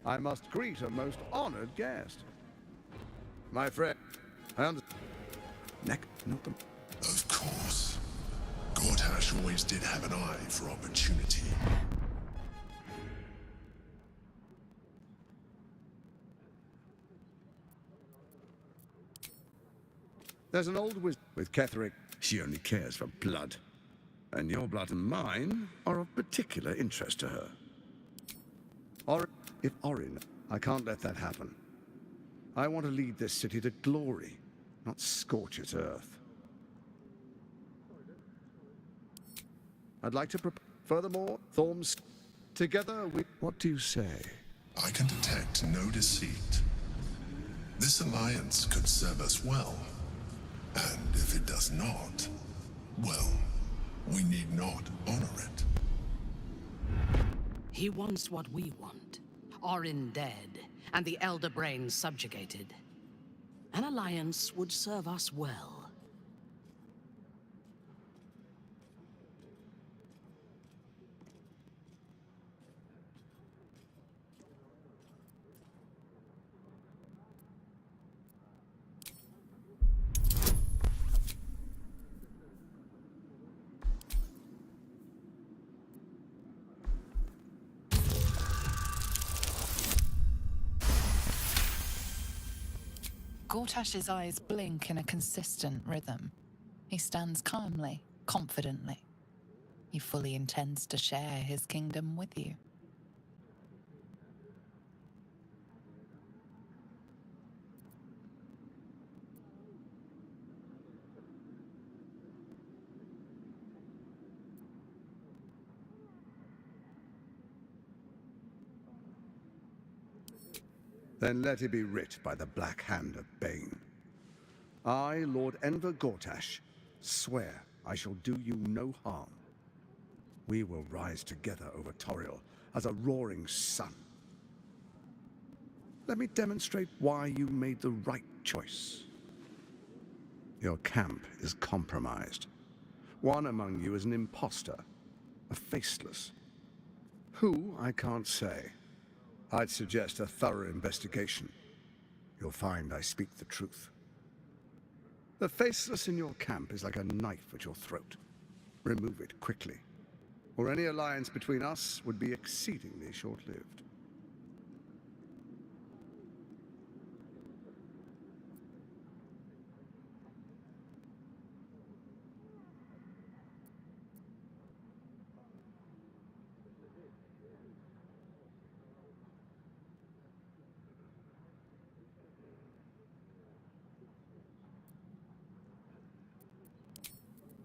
I must greet a most honored guest. My friend, I understand. Neck, not the... Of course. Gortash always did have an eye for opportunity. There's an old wizard with Ketherick. She only cares for blood. And your blood and mine are of particular interest to her. If Orin, I can't let that happen. I want to lead this city to glory, not scorch its earth. I'd like to furthermore, Thorms, together we... What do you say? I can detect no deceit. This alliance could serve us well. And if it does not, well, we need not honor it. He wants what we want. Orin dead, and the Elder Brain subjugated. An alliance would serve us well. Gortash's eyes blink in a consistent rhythm. He stands calmly, confidently. He fully intends to share his kingdom with you. Then let it be writ by the black hand of Bane. I, Lord Enver Gortash, swear I shall do you no harm. We will rise together over Toriel as a roaring sun. Let me demonstrate why you made the right choice. Your camp is compromised. One among you is an imposter, a faceless. Who, I can't say. I'd suggest a thorough investigation. You'll find I speak the truth. The faceless in your camp is like a knife at your throat. Remove it quickly, or any alliance between us would be exceedingly short-lived.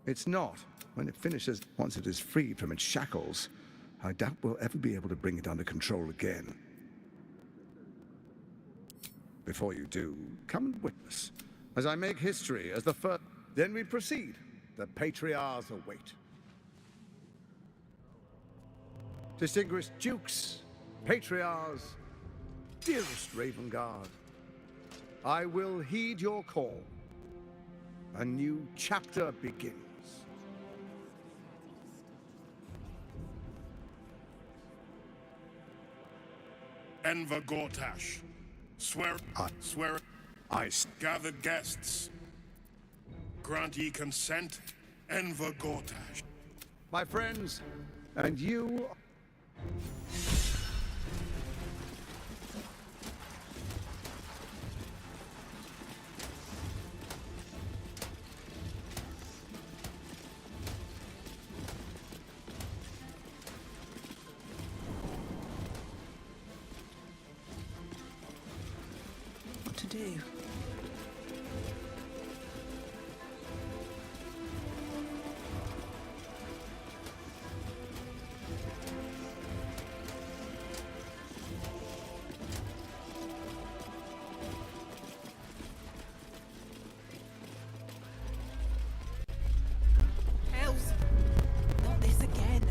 It's not. When it finishes, once it is freed from its shackles, I doubt we'll ever be able to bring it under control again. Before you do, come and witness, as I make history as the first. Then we proceed. The Patriarchs await. Distinguished Dukes, Patriarchs, dearest Raven Guard, I will heed your call. A new chapter begins. Enver Gortash. Swear. Gathered guests. Grant ye consent, Enver Gortash. My friends, and you. What to do? Hells! Not this again.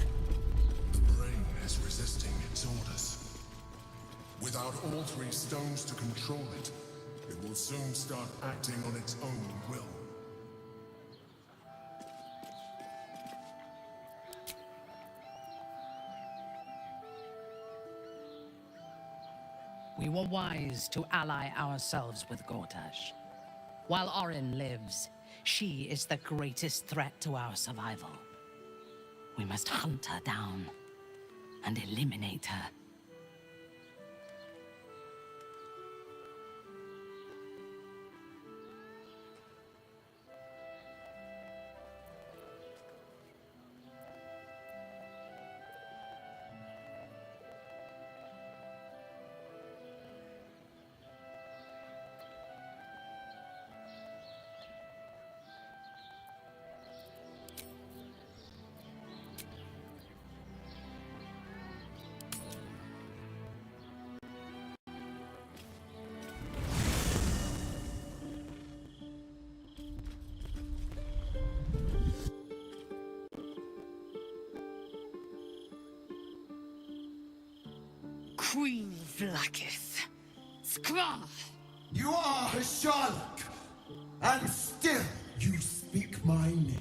The brain is resisting its orders. Without all three stones to control it, it will soon start acting on its own will. We were wise to ally ourselves with Gortash. While Orin lives, she is the greatest threat to our survival. We must hunt her down and eliminate her. Queen Vlaakith. Skra! You are Hasharlok, and still you speak my name.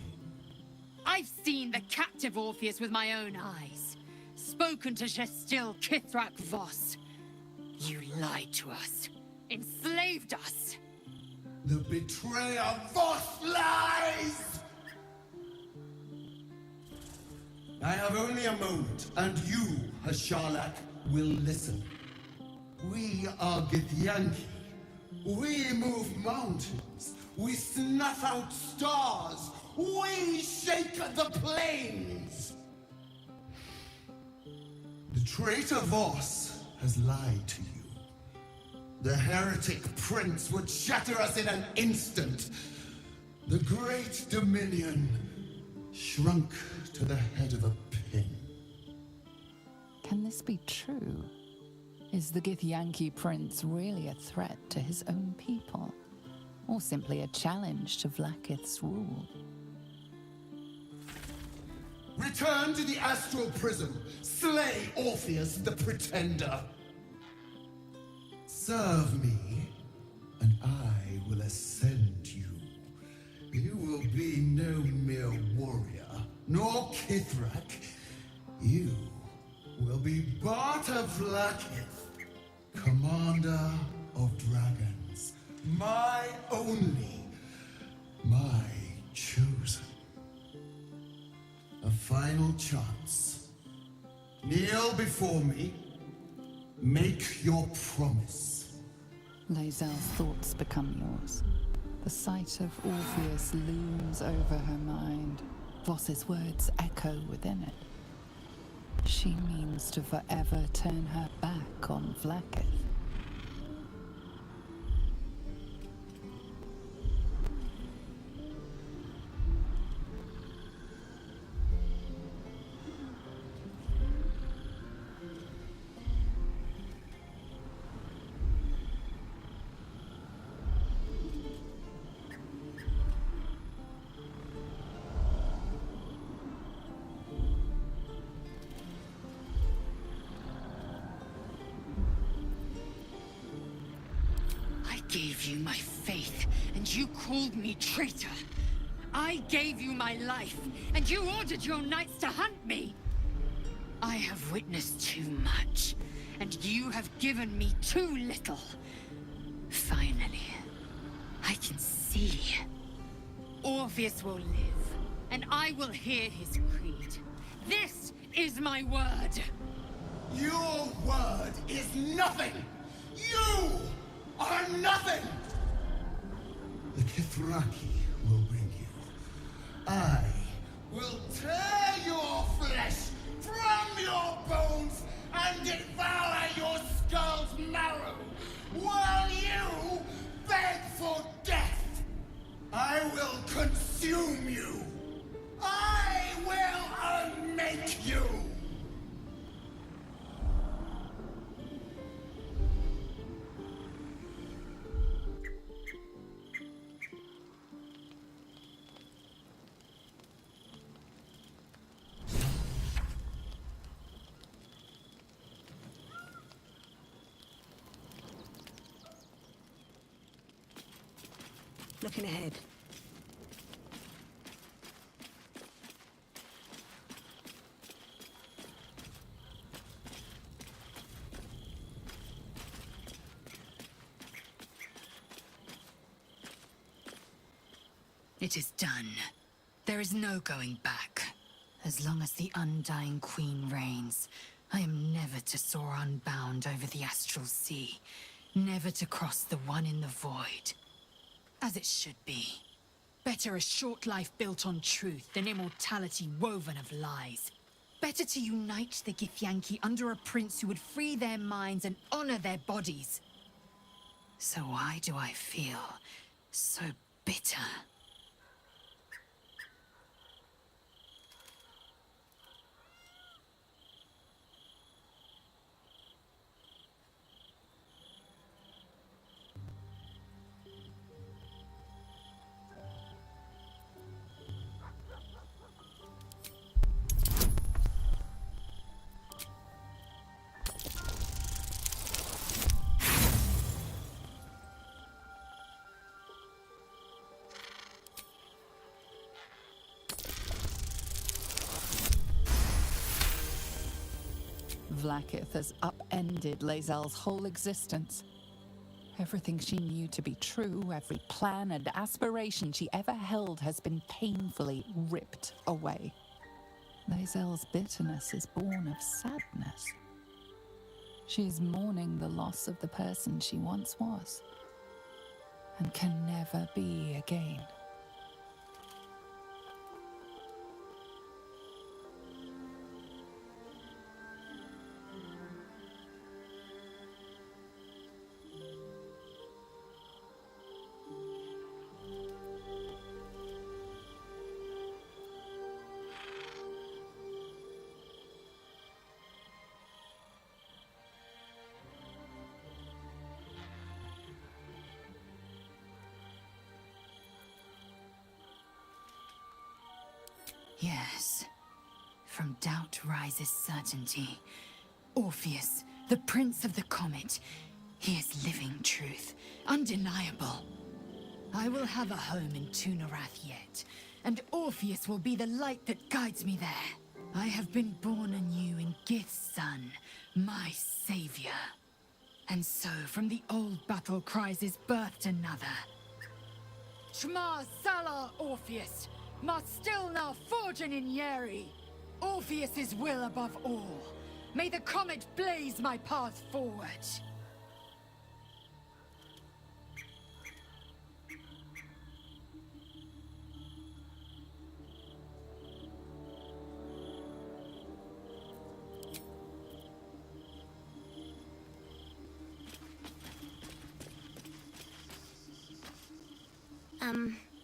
I've seen the captive Orpheus with my own eyes. Spoken to Gestil Kithrak Voss. You lied to us. Enslaved us. The betrayer Voss lies! I have only a moment, and you, Hasharlok, will listen. We are Githyanki. We move mountains. We snuff out stars. We shake the plains. The traitor Voss has lied to you. The heretic prince would shatter us in an instant. The great dominion shrunk to the head of a pin. Can this be true? Is the Githyanki prince really a threat to his own people? Or simply a challenge to Vlaakith's rule? Return to the astral prism. Slay Orpheus the Pretender. Serve me, and I will ascend you. You will be no mere warrior, nor Kithrak. You will be Barta Vlaakith, commander of dragons. My only, my chosen. A final chance. Kneel before me. Make your promise. Lae'zel's thoughts become yours. The sight of Orpheus looms over her mind. Voss's words echo within it. She means to forever turn her back on Vlaakith. gave you my faith, and you called me traitor. I gave you my life, and you ordered your knights to hunt me. I have witnessed too much, and you have given me too little. Finally, I can see. Orpheus will live, and I will hear his creed. This is my word. Your word is nothing! You are nothing! The Kithraki will bring you. I will tear your flesh from your bones and devour your skull's marrow, while you beg for death. I will consume you. I will unmake you. Looking ahead. It is done. There is no going back. As long as the Undying Queen reigns, I am never to soar unbound over the astral sea. Never to cross the one in the void. As it should be. Better a short life built on truth than immortality woven of lies. Better to unite the Githyanki under a prince who would free their minds and honor their bodies. So why do I feel so bitter? Vlaakith has upended Lae'zel's whole existence. Everything she knew to be true, every plan and aspiration she ever held has been painfully ripped away. Lae'zel's bitterness is born of sadness. She's mourning the loss of the person she once was, and can never be again. Yes. From doubt rises certainty. Orpheus, the Prince of the Comet. He is living truth. Undeniable. I will have a home in Tunarath yet, and Orpheus will be the light that guides me there. I have been born anew in Gith's son, my savior. And so, from the old battle cries is birthed another. Shma Salar Orpheus! Ma Stilna forging in Yeri! Orpheus's will above all. May the comet blaze my path forward.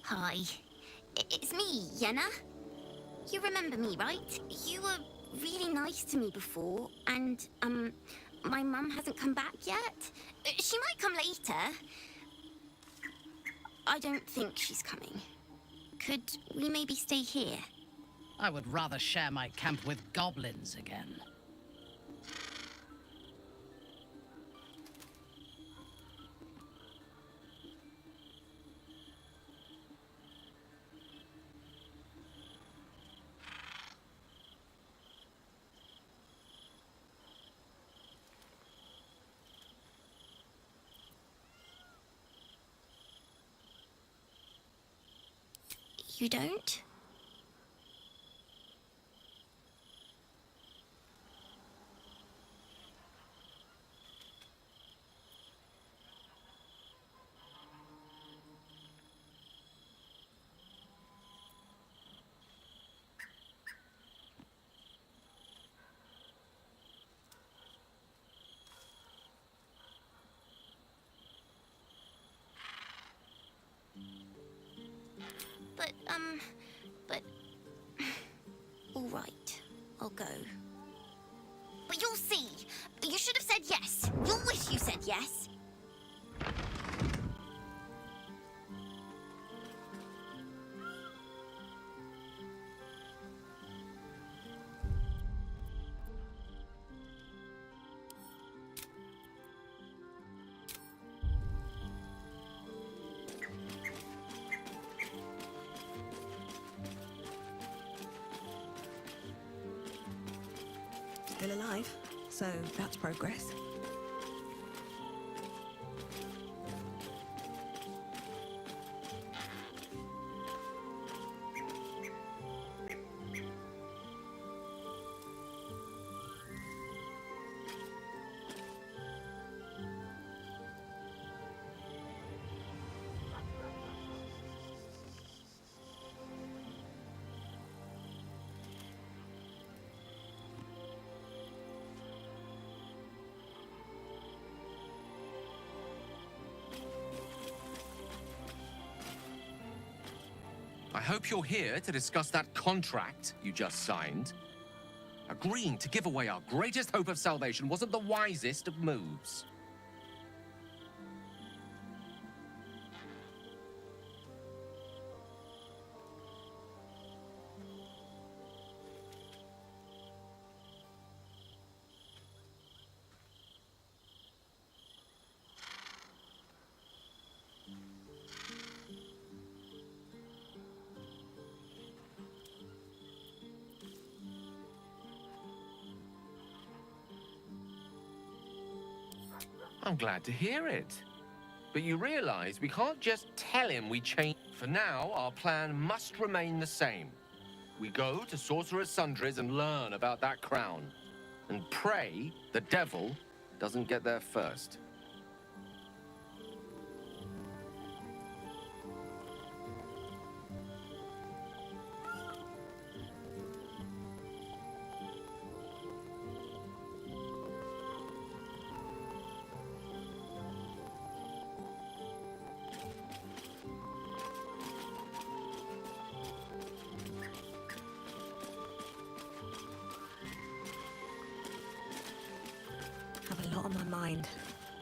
Hi. It's me, Yenna. You remember me, right? You were really nice to me before, and, my mum hasn't come back yet. She might come later. I don't think she's coming. Could we maybe stay here? I would rather share my camp with goblins again. You don't? But... All right, I'll go. But you'll see. You should have said yes. You'll wish you said yes. Still alive, so that's progress. I hope you're here to discuss that contract you just signed. Agreeing to give away our greatest hope of salvation wasn't the wisest of moves. I'm glad to hear it. But you realize we can't just tell him we changed. For now, our plan must remain the same. We go to Sorcerer's Sundries and learn about that crown. And pray the devil doesn't get there first. Have a lot on my mind.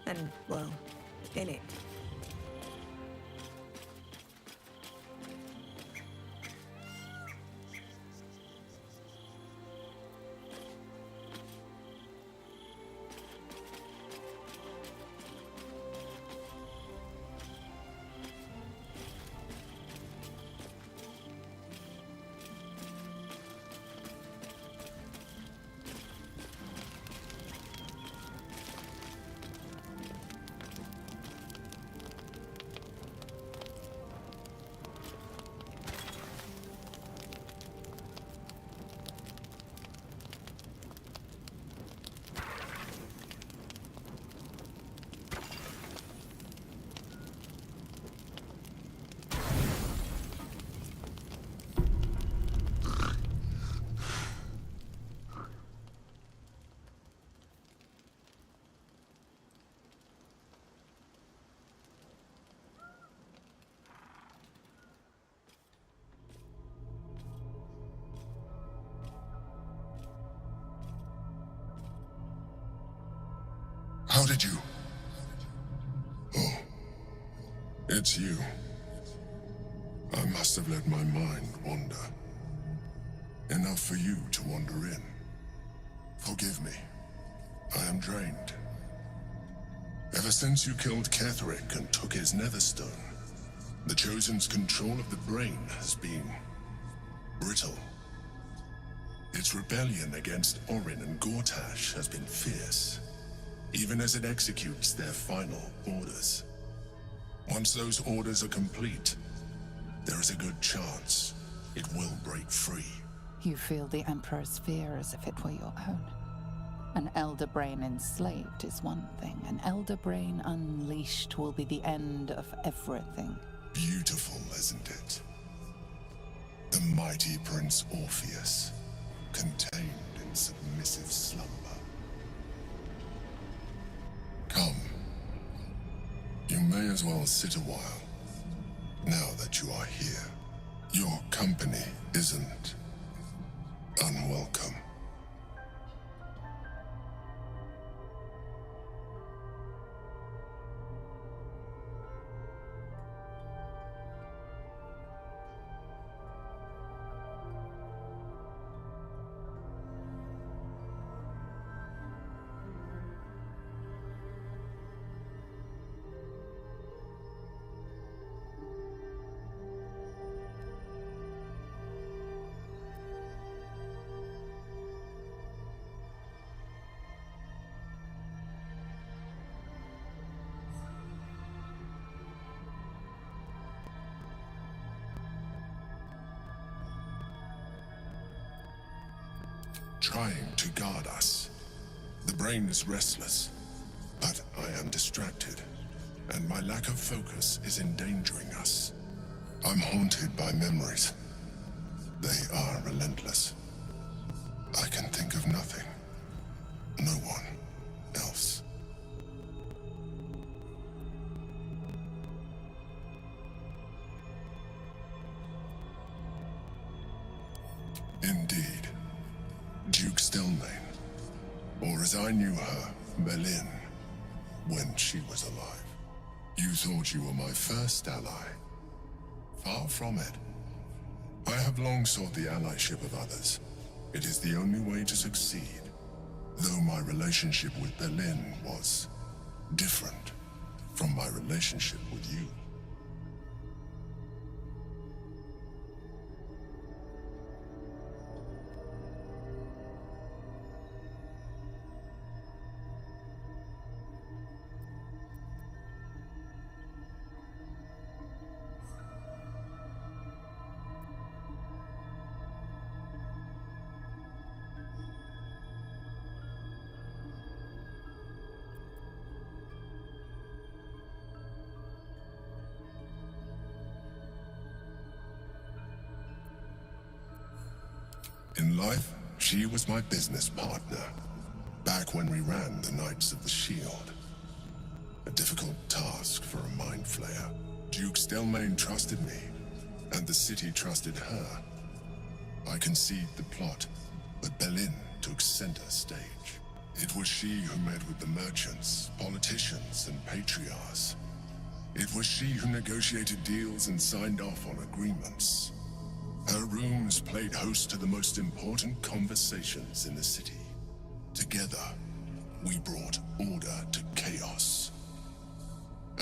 And, well, in it. How did you? Oh, it's you. I must have let my mind wander. Enough for you to wander in. Forgive me. I am drained. Ever since you killed Ketherick and took his netherstone, the Chosen's control of the brain has been brittle. Its rebellion against Orin and Gortash has been fierce, even as it executes their final orders. Once those orders are complete, there is a good chance it will break free. You feel the Emperor's fear as if it were your own. An elder brain enslaved is one thing. An elder brain unleashed will be the end of everything. Beautiful, isn't it? The mighty Prince Orpheus, contained in submissive slumber. Come. You may as well sit a while, now that you are here. Your company isn't unwelcome. Trying to guard us. The brain is restless, but I am distracted, and my lack of focus is endangering us. I'm haunted by memories. They are relentless. I can think of nothing. No one else. Indeed. Duke Stelmane, or as I knew her, Berlin, when she was alive. You thought you were my first ally. Far from it. I have long sought the allyship of others. It is the only way to succeed, though my relationship with Berlin was different from my relationship with you. In life, she was my business partner, back when we ran the Knights of the Shield. A difficult task for a mind flayer. Duke Stelmane trusted me, and the city trusted her. I conceived the plot, but Berlin took center stage. It was she who met with the merchants, politicians, and patriarchs. It was she who negotiated deals and signed off on agreements. Her rooms played host to the most important conversations in the city. Together, we brought order to chaos.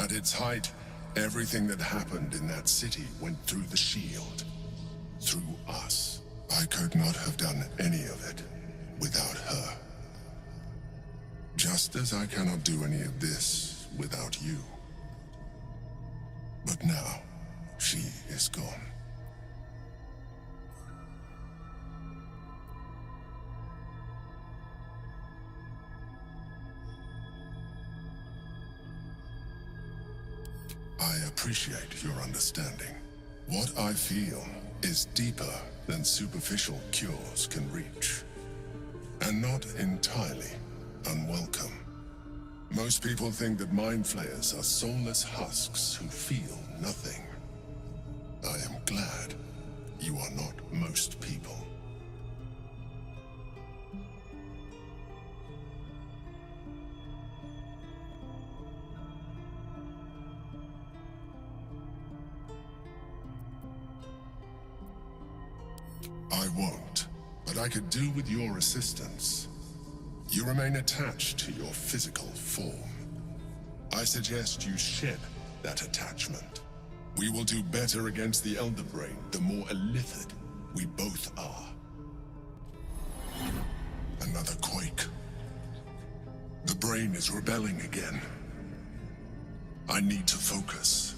At its height, everything that happened in that city went through the shield. Through us. I could not have done any of it without her. Just as I cannot do any of this without you. But now, she is gone. I appreciate your understanding. What I feel is deeper than superficial cures can reach, and not entirely unwelcome. Most people think that mind flayers are soulless husks who feel nothing. I am glad you are not most people. I won't, but I could do with your assistance. You remain attached to your physical form. I suggest you shed that attachment. We will do better against the Elder Brain the more illithid we both are. Another quake. The brain is rebelling again. I need to focus.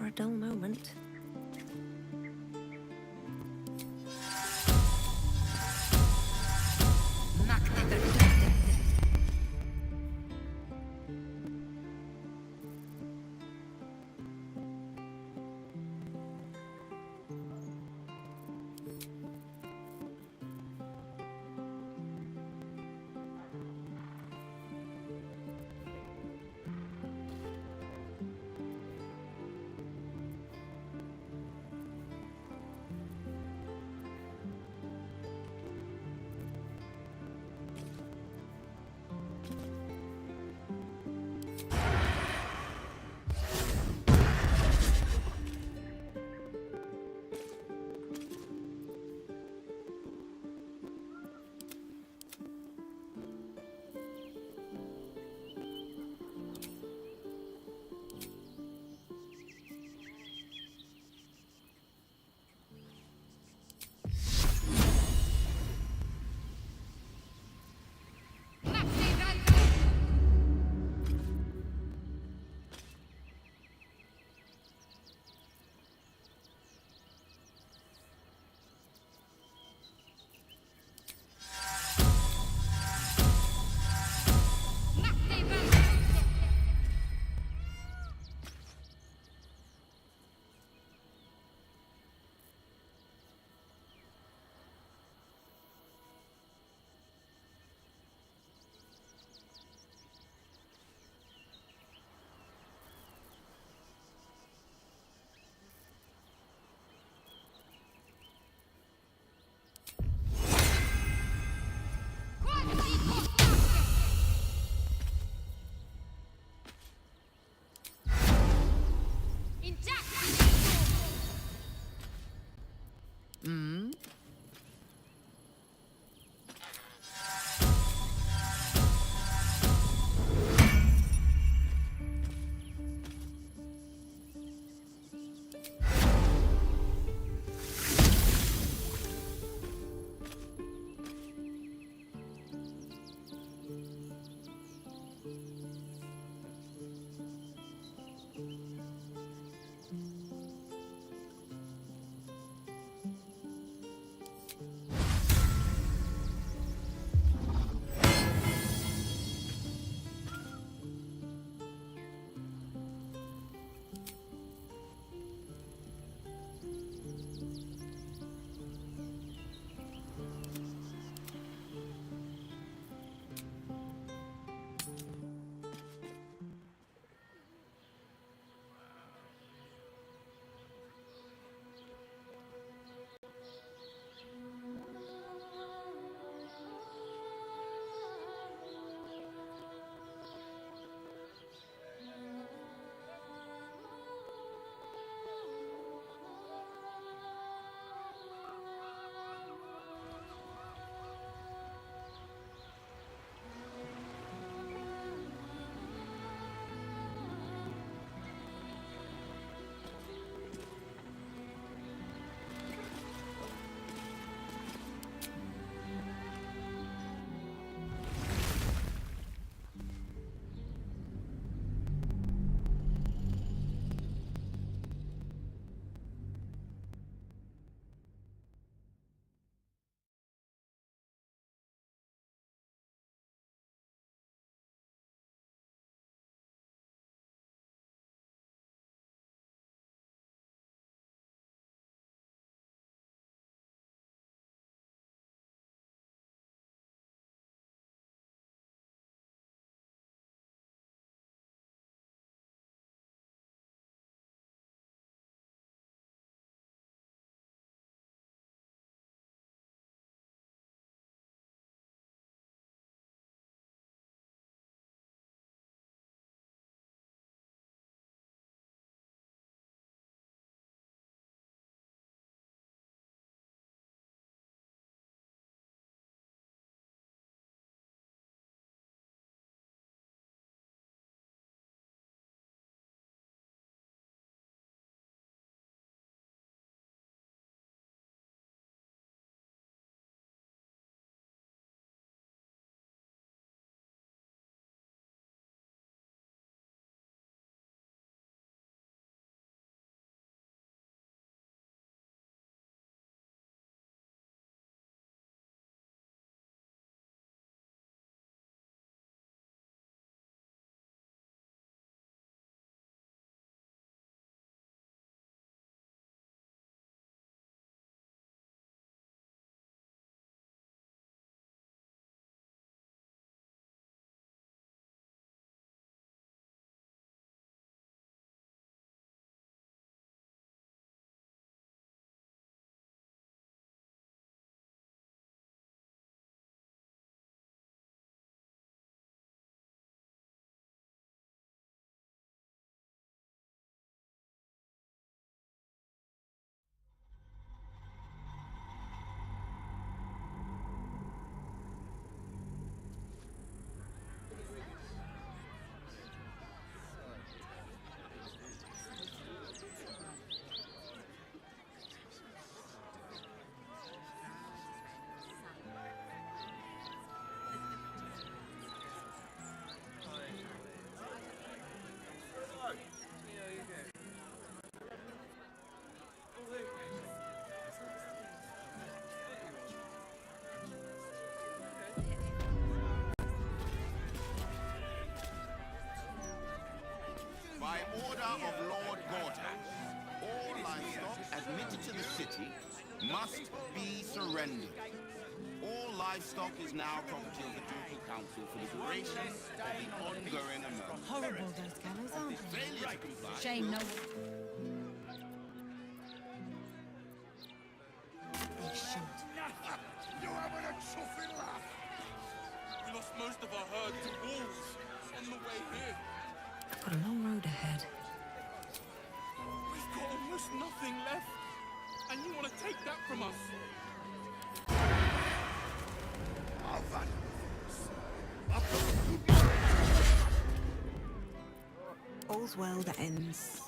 never a dull moment. By order of Lord Gortash, all livestock admitted to the city must be surrendered. All livestock is now property of the Ducal Council for the duration of the ongoing emergency. Horrible, those gallows, aren't they? Failure to comply Shame no They should. You having a chuffing laugh? We lost most of our herd to wolves on the way here. I've got a long road ahead. We've got almost nothing left. And you want to take that from us? All's well that ends.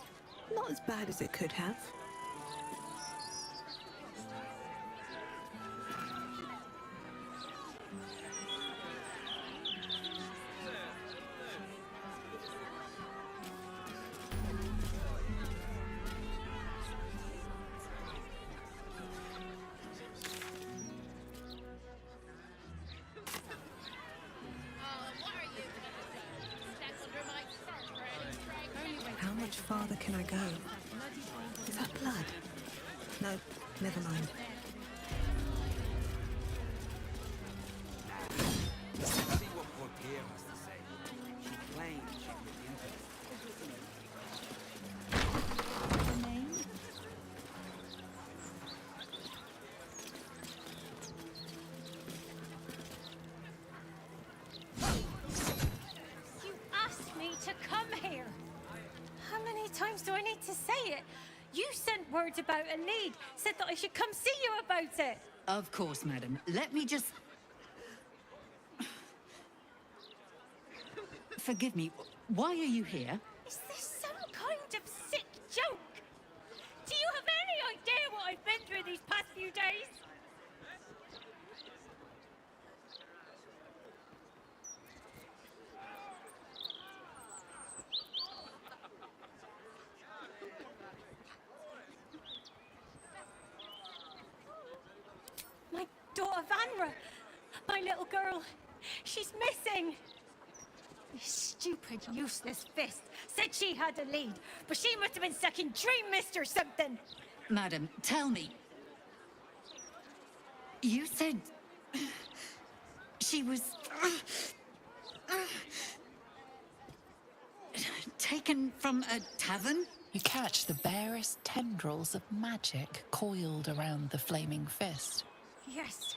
Not as bad as it could have. How much farther can I go? Is that blood? No, never mind. See what poor Pierre has to say. She claims she's with the Her name? You asked me to come here. How many times do I need to say it? You sent word about a lead, said that I should come see you about it. Of course, madam. Let me just... Forgive me. Why are you here? Is this some kind of sick joke? Do you have any idea what I've been through these past few days? My daughter Vanra, my little girl, she's missing. This stupid, useless fist said she had a lead, but she must have been sucking Dream Mist or something. Madam, tell me. You said... she was... taken from a tavern? You catch the barest tendrils of magic coiled around the flaming fist. Yes,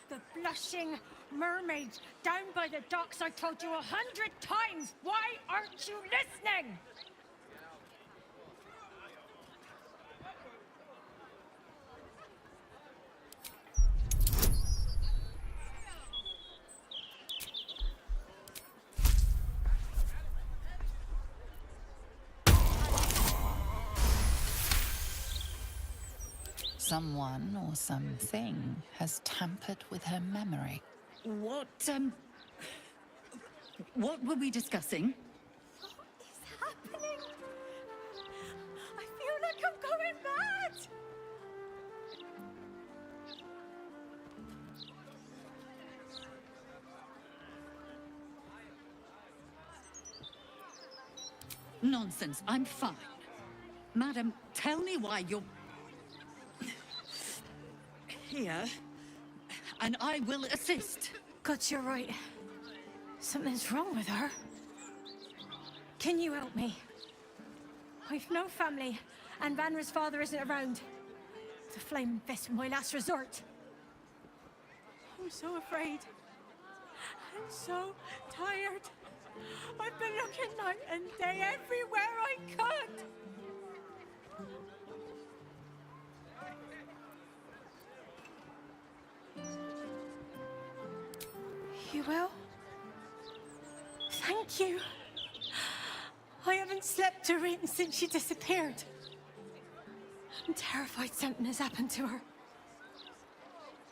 the blushing mermaid down by the docks I told you 100 times. Why aren't you listening? Someone or something has tampered with her memory. What were we discussing? Happening? I feel like I'm going mad. Nonsense, I'm fine. Madam, tell me why you're... here, and I will assist. God, you're right. Something's wrong with her. Can you help me? I've no family, and Vanra's father isn't around. The Flaming Fist was my last resort. I'm so afraid. I'm so tired. I've been looking night and day everywhere I could. You will? Thank you. I haven't slept or eaten since she disappeared. I'm terrified something has happened to her.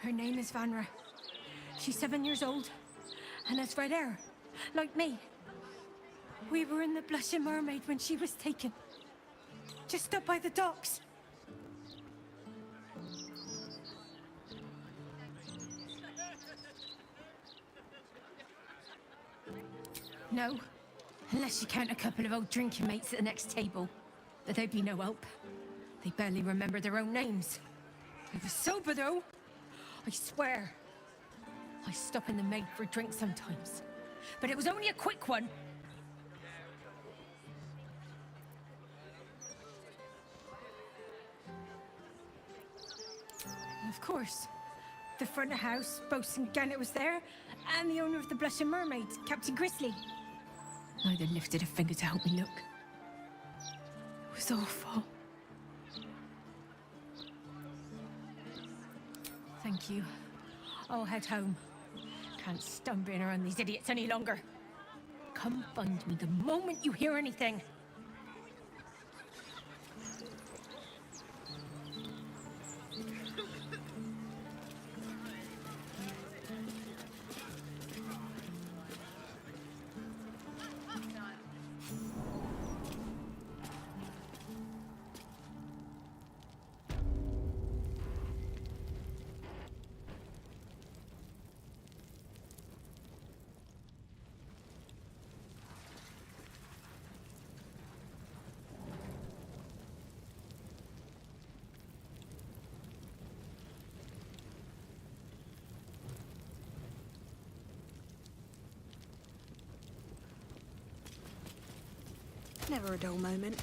Her name is Vanra. She's 7 years old and has red hair, like me. We were in the Blushing Mermaid when she was taken. Just up by the docks. No. Unless you count a couple of old drinking mates at the next table. But they'd be no help. They barely remember their own names. I was sober, though. I swear. I stop in the maid for a drink sometimes. But it was only a quick one. Of course. The front of house, Bosun Gannet was there, and the owner of the Blushing Mermaid, Captain Grizzly. Neither lifted a finger to help me look. It was awful. Thank you. I'll head home. Can't stand being around these idiots any longer. Come find me the moment you hear anything. Never a dull moment.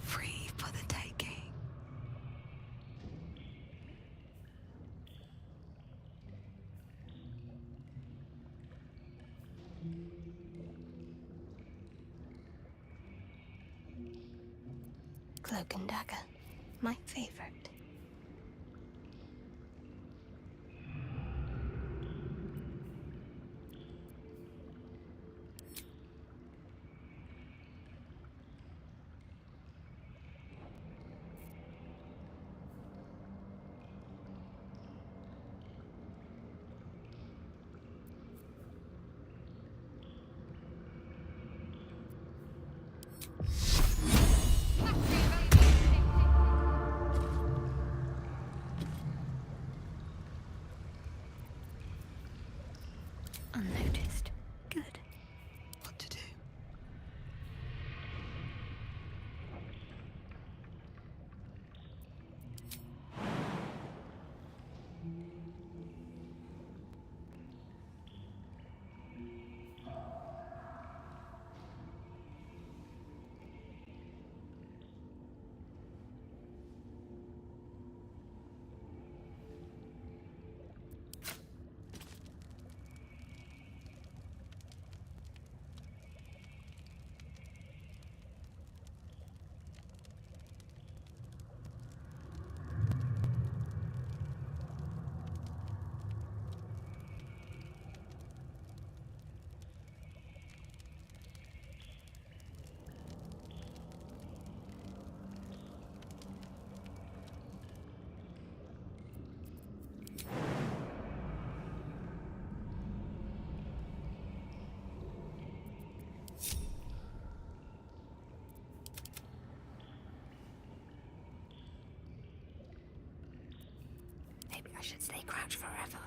Free for the taking. Cloak and dagger. My favorite. Unnoticed. Good. What to do? should stay crouched forever.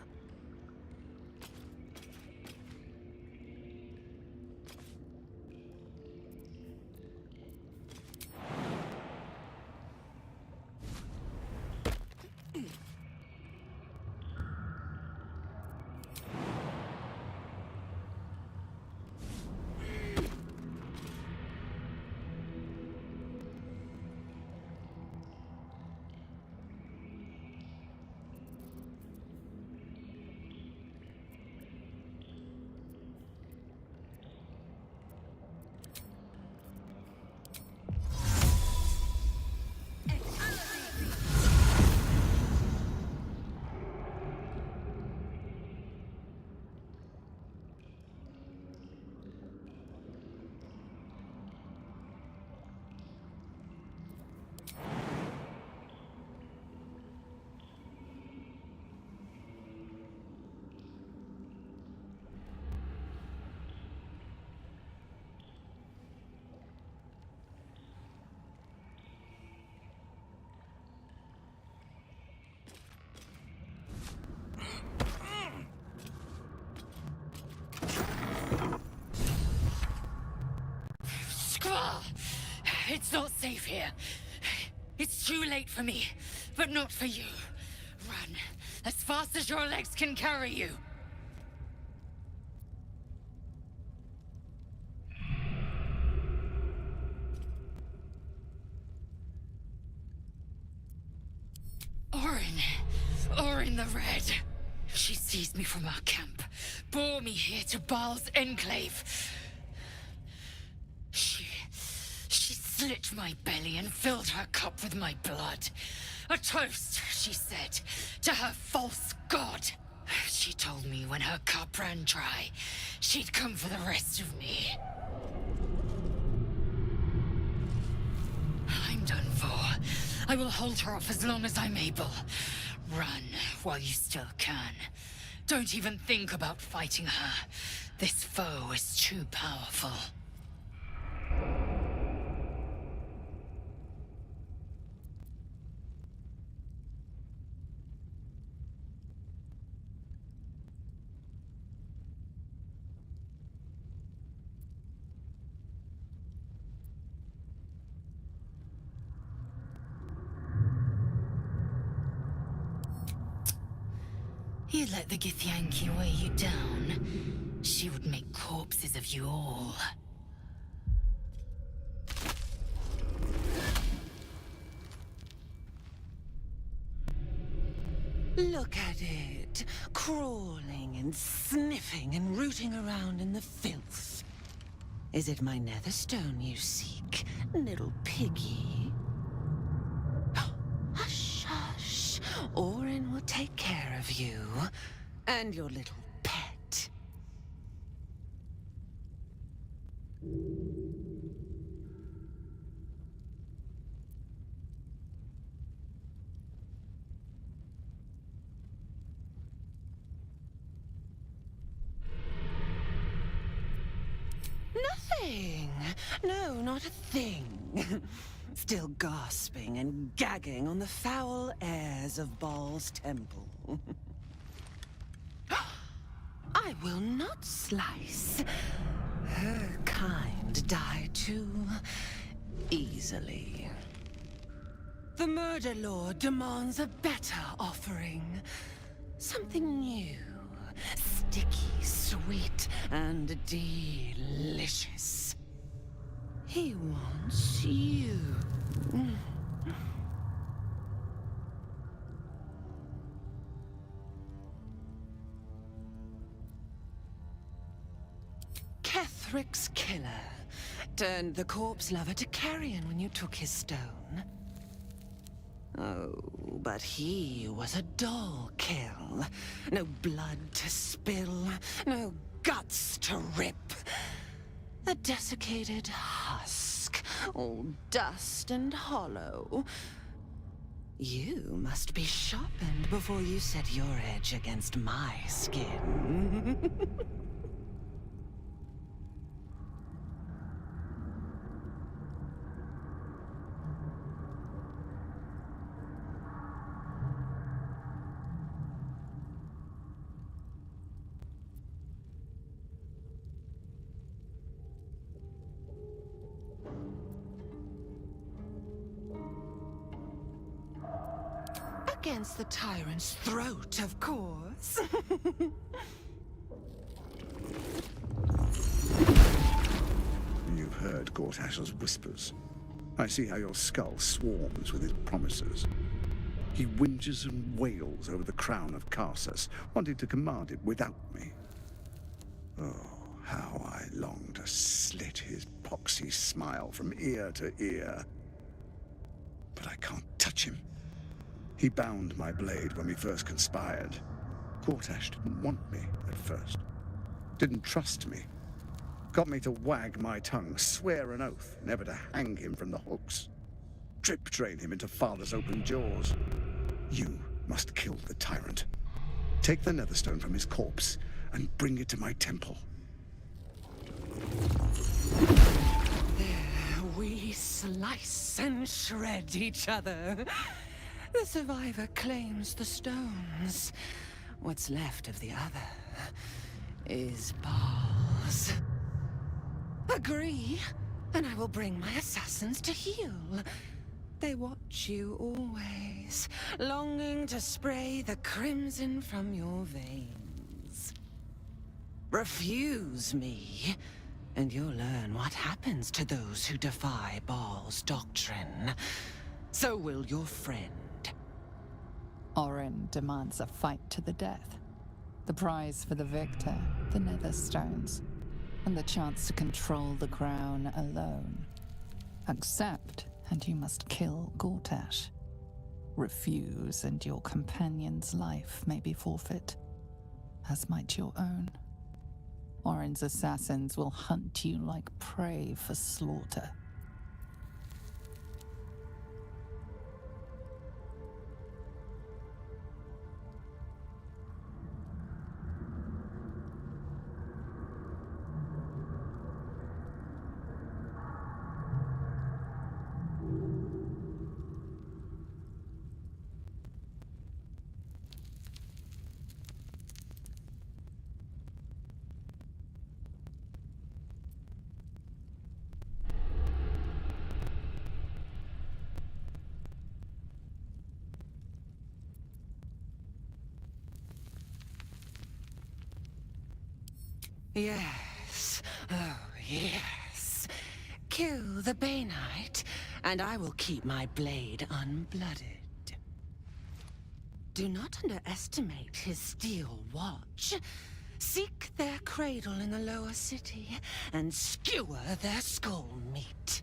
It's not safe here. It's too late for me, but not for you. Run as fast as your legs can carry you. Orin the Red. She seized me from our camp, bore me here to Baal's enclave. She slit my belly and filled her cup with my blood. A toast, she said, to her false god. She told me when her cup ran dry, she'd come for the rest of me. I'm done for. I will hold her off as long as I'm able. Run while you still can. Don't even think about fighting her. This foe is too powerful. You let the Githyanki weigh you down, she would make corpses of you all. Look at it, crawling and sniffing and rooting around in the filth. Is it my netherstone you seek, little piggy? Hush, hush. Orin will take care of you and your little pet. Nothing. No, not a thing. Still gasping and gagging on the foul airs of Baal's temple. I will not slice. Her kind die too easily. The Murder Lord demands a better offering. Something new. Sticky, sweet, and delicious. He wants you. Kethric's killer turned the corpse lover to carrion when you took his stone. Oh, but he was a dull kill. No blood to spill, no guts to rip. A desiccated husk, all dust and hollow. You must be sharpened before you set your edge against my skin. against the tyrant's throat, of course. You've heard Gortash's whispers. I see how your skull swarms with his promises. He whinges and wails over the crown of Karsus, wanting to command it without me. Oh, how I long to slit his poxy smile from ear to ear. But I can't touch him. He bound my blade when we first conspired. Gortash didn't want me at first. Didn't trust me. Got me to wag my tongue, swear an oath never to hang him from the hooks. Drip drain him into father's open jaws. You must kill the tyrant. Take the Netherstone from his corpse and bring it to my temple. There we slice and shred each other. The survivor claims the stones. What's left of the other is Baldur's. Agree, and I will bring my assassins to heal. They watch you always, longing to spray the crimson from your veins. Refuse me, and you'll learn what happens to those who defy Baal's doctrine. So will your friend. Orin demands a fight to the death. The prize for the victor, the Netherstones, and the chance to control the crown alone. Accept, and you must kill Gortash. Refuse, and your companion's life may be forfeit, as might your own. Orin's assassins will hunt you like prey for slaughter. Yes, oh yes. Kill the Bay Knight, and I will keep my blade unblooded. Do not underestimate his steel watch. Seek their cradle in the lower city, and skewer their skull meat.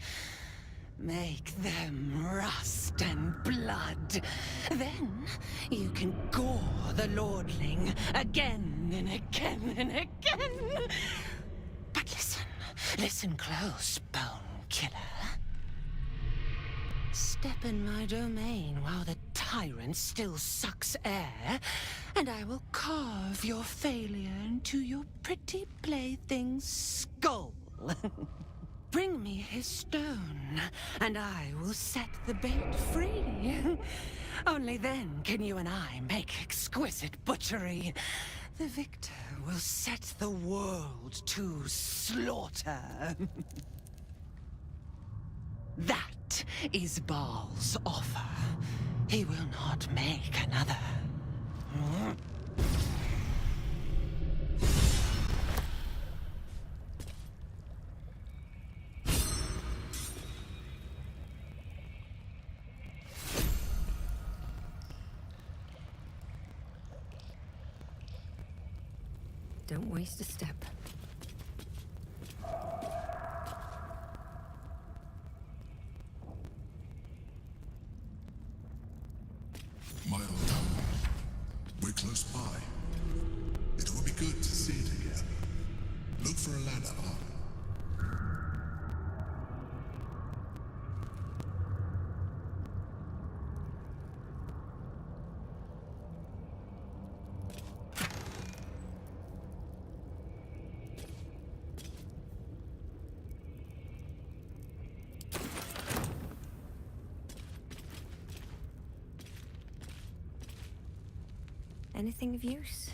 Make them rust and blood. Then you can gore the lordling again and again and again. But listen close, Bone Killer. Step in my domain while the tyrant still sucks air, and I will carve your failure into your pretty plaything's skull. Bring me his stone, and I will set the bait free. Only then can you and I make exquisite butchery. The victor will set the world to slaughter. That is Baal's offer. He will not make another. Don't waste a step. My old home. We're close by. It will be good to see it again. Look for a ladder up. Anything of use?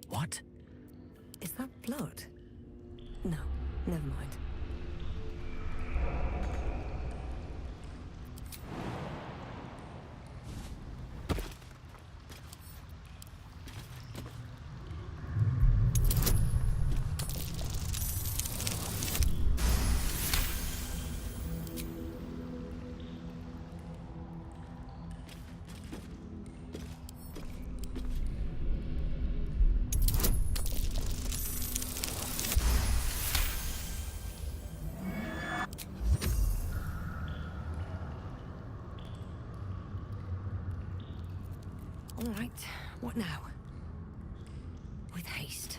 What? Is that blood? No, never mind. All right, what now? With haste.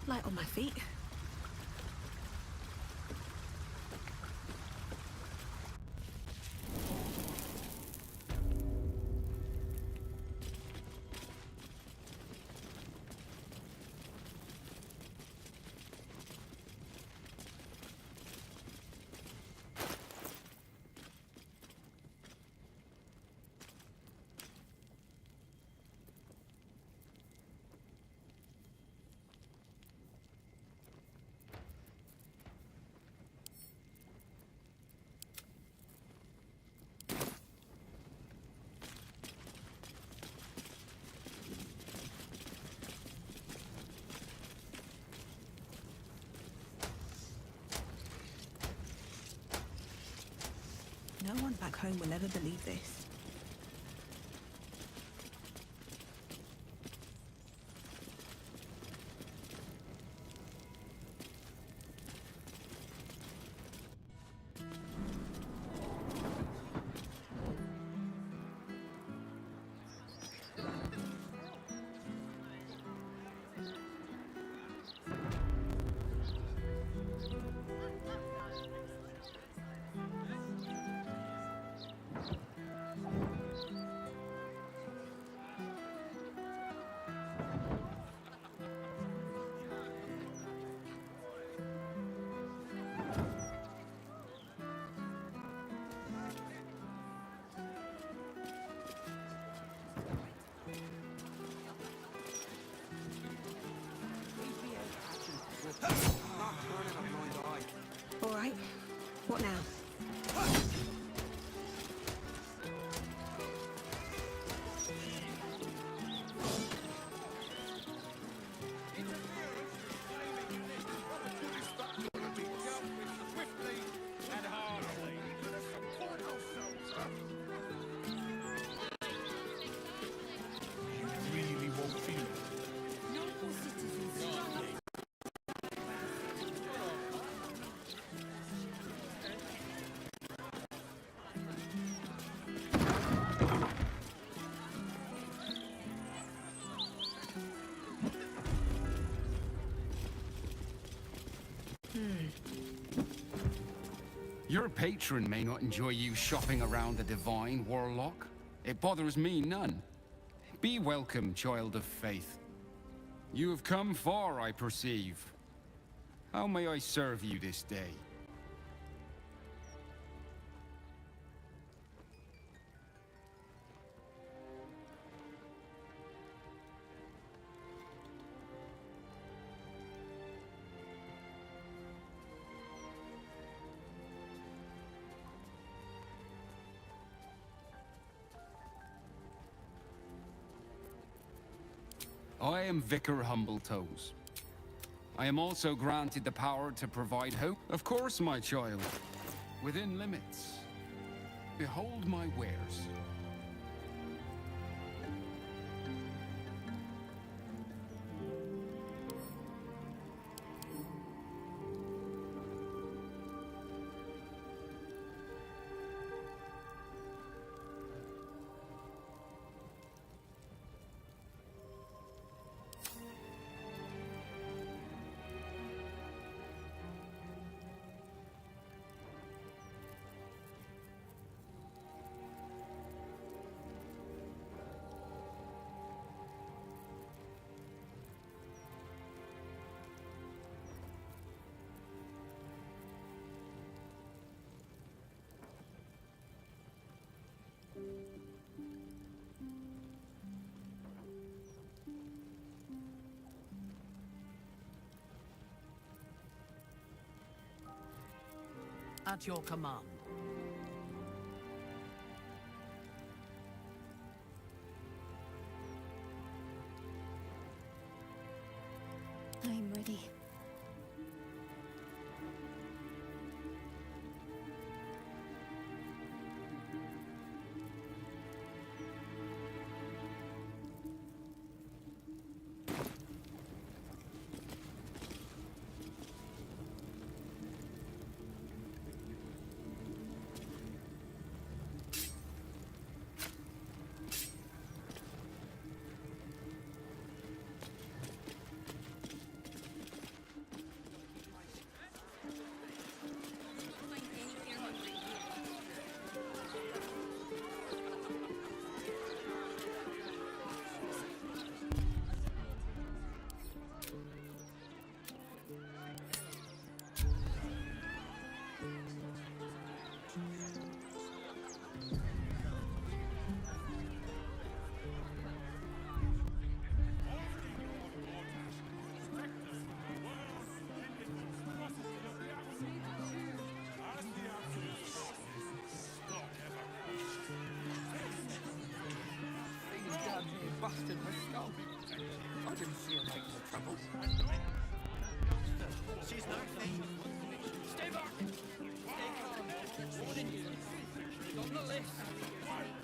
Light on my feet. No one back home will ever believe this. All right, what now? Interference Your patron may not enjoy you shopping around the divine, Warlock. It bothers me none. Be welcome, child of faith. You have come far, I perceive. How may I serve you this day? I am Vicar Humbletoes. I am also granted the power to provide hope. Of course, my child. Within limits. Behold my wares. At your command. I'm ready. Busted my skull. I didn't see her make the trouble. She's not Stay back! Stay calm. Warning you. She's on the list.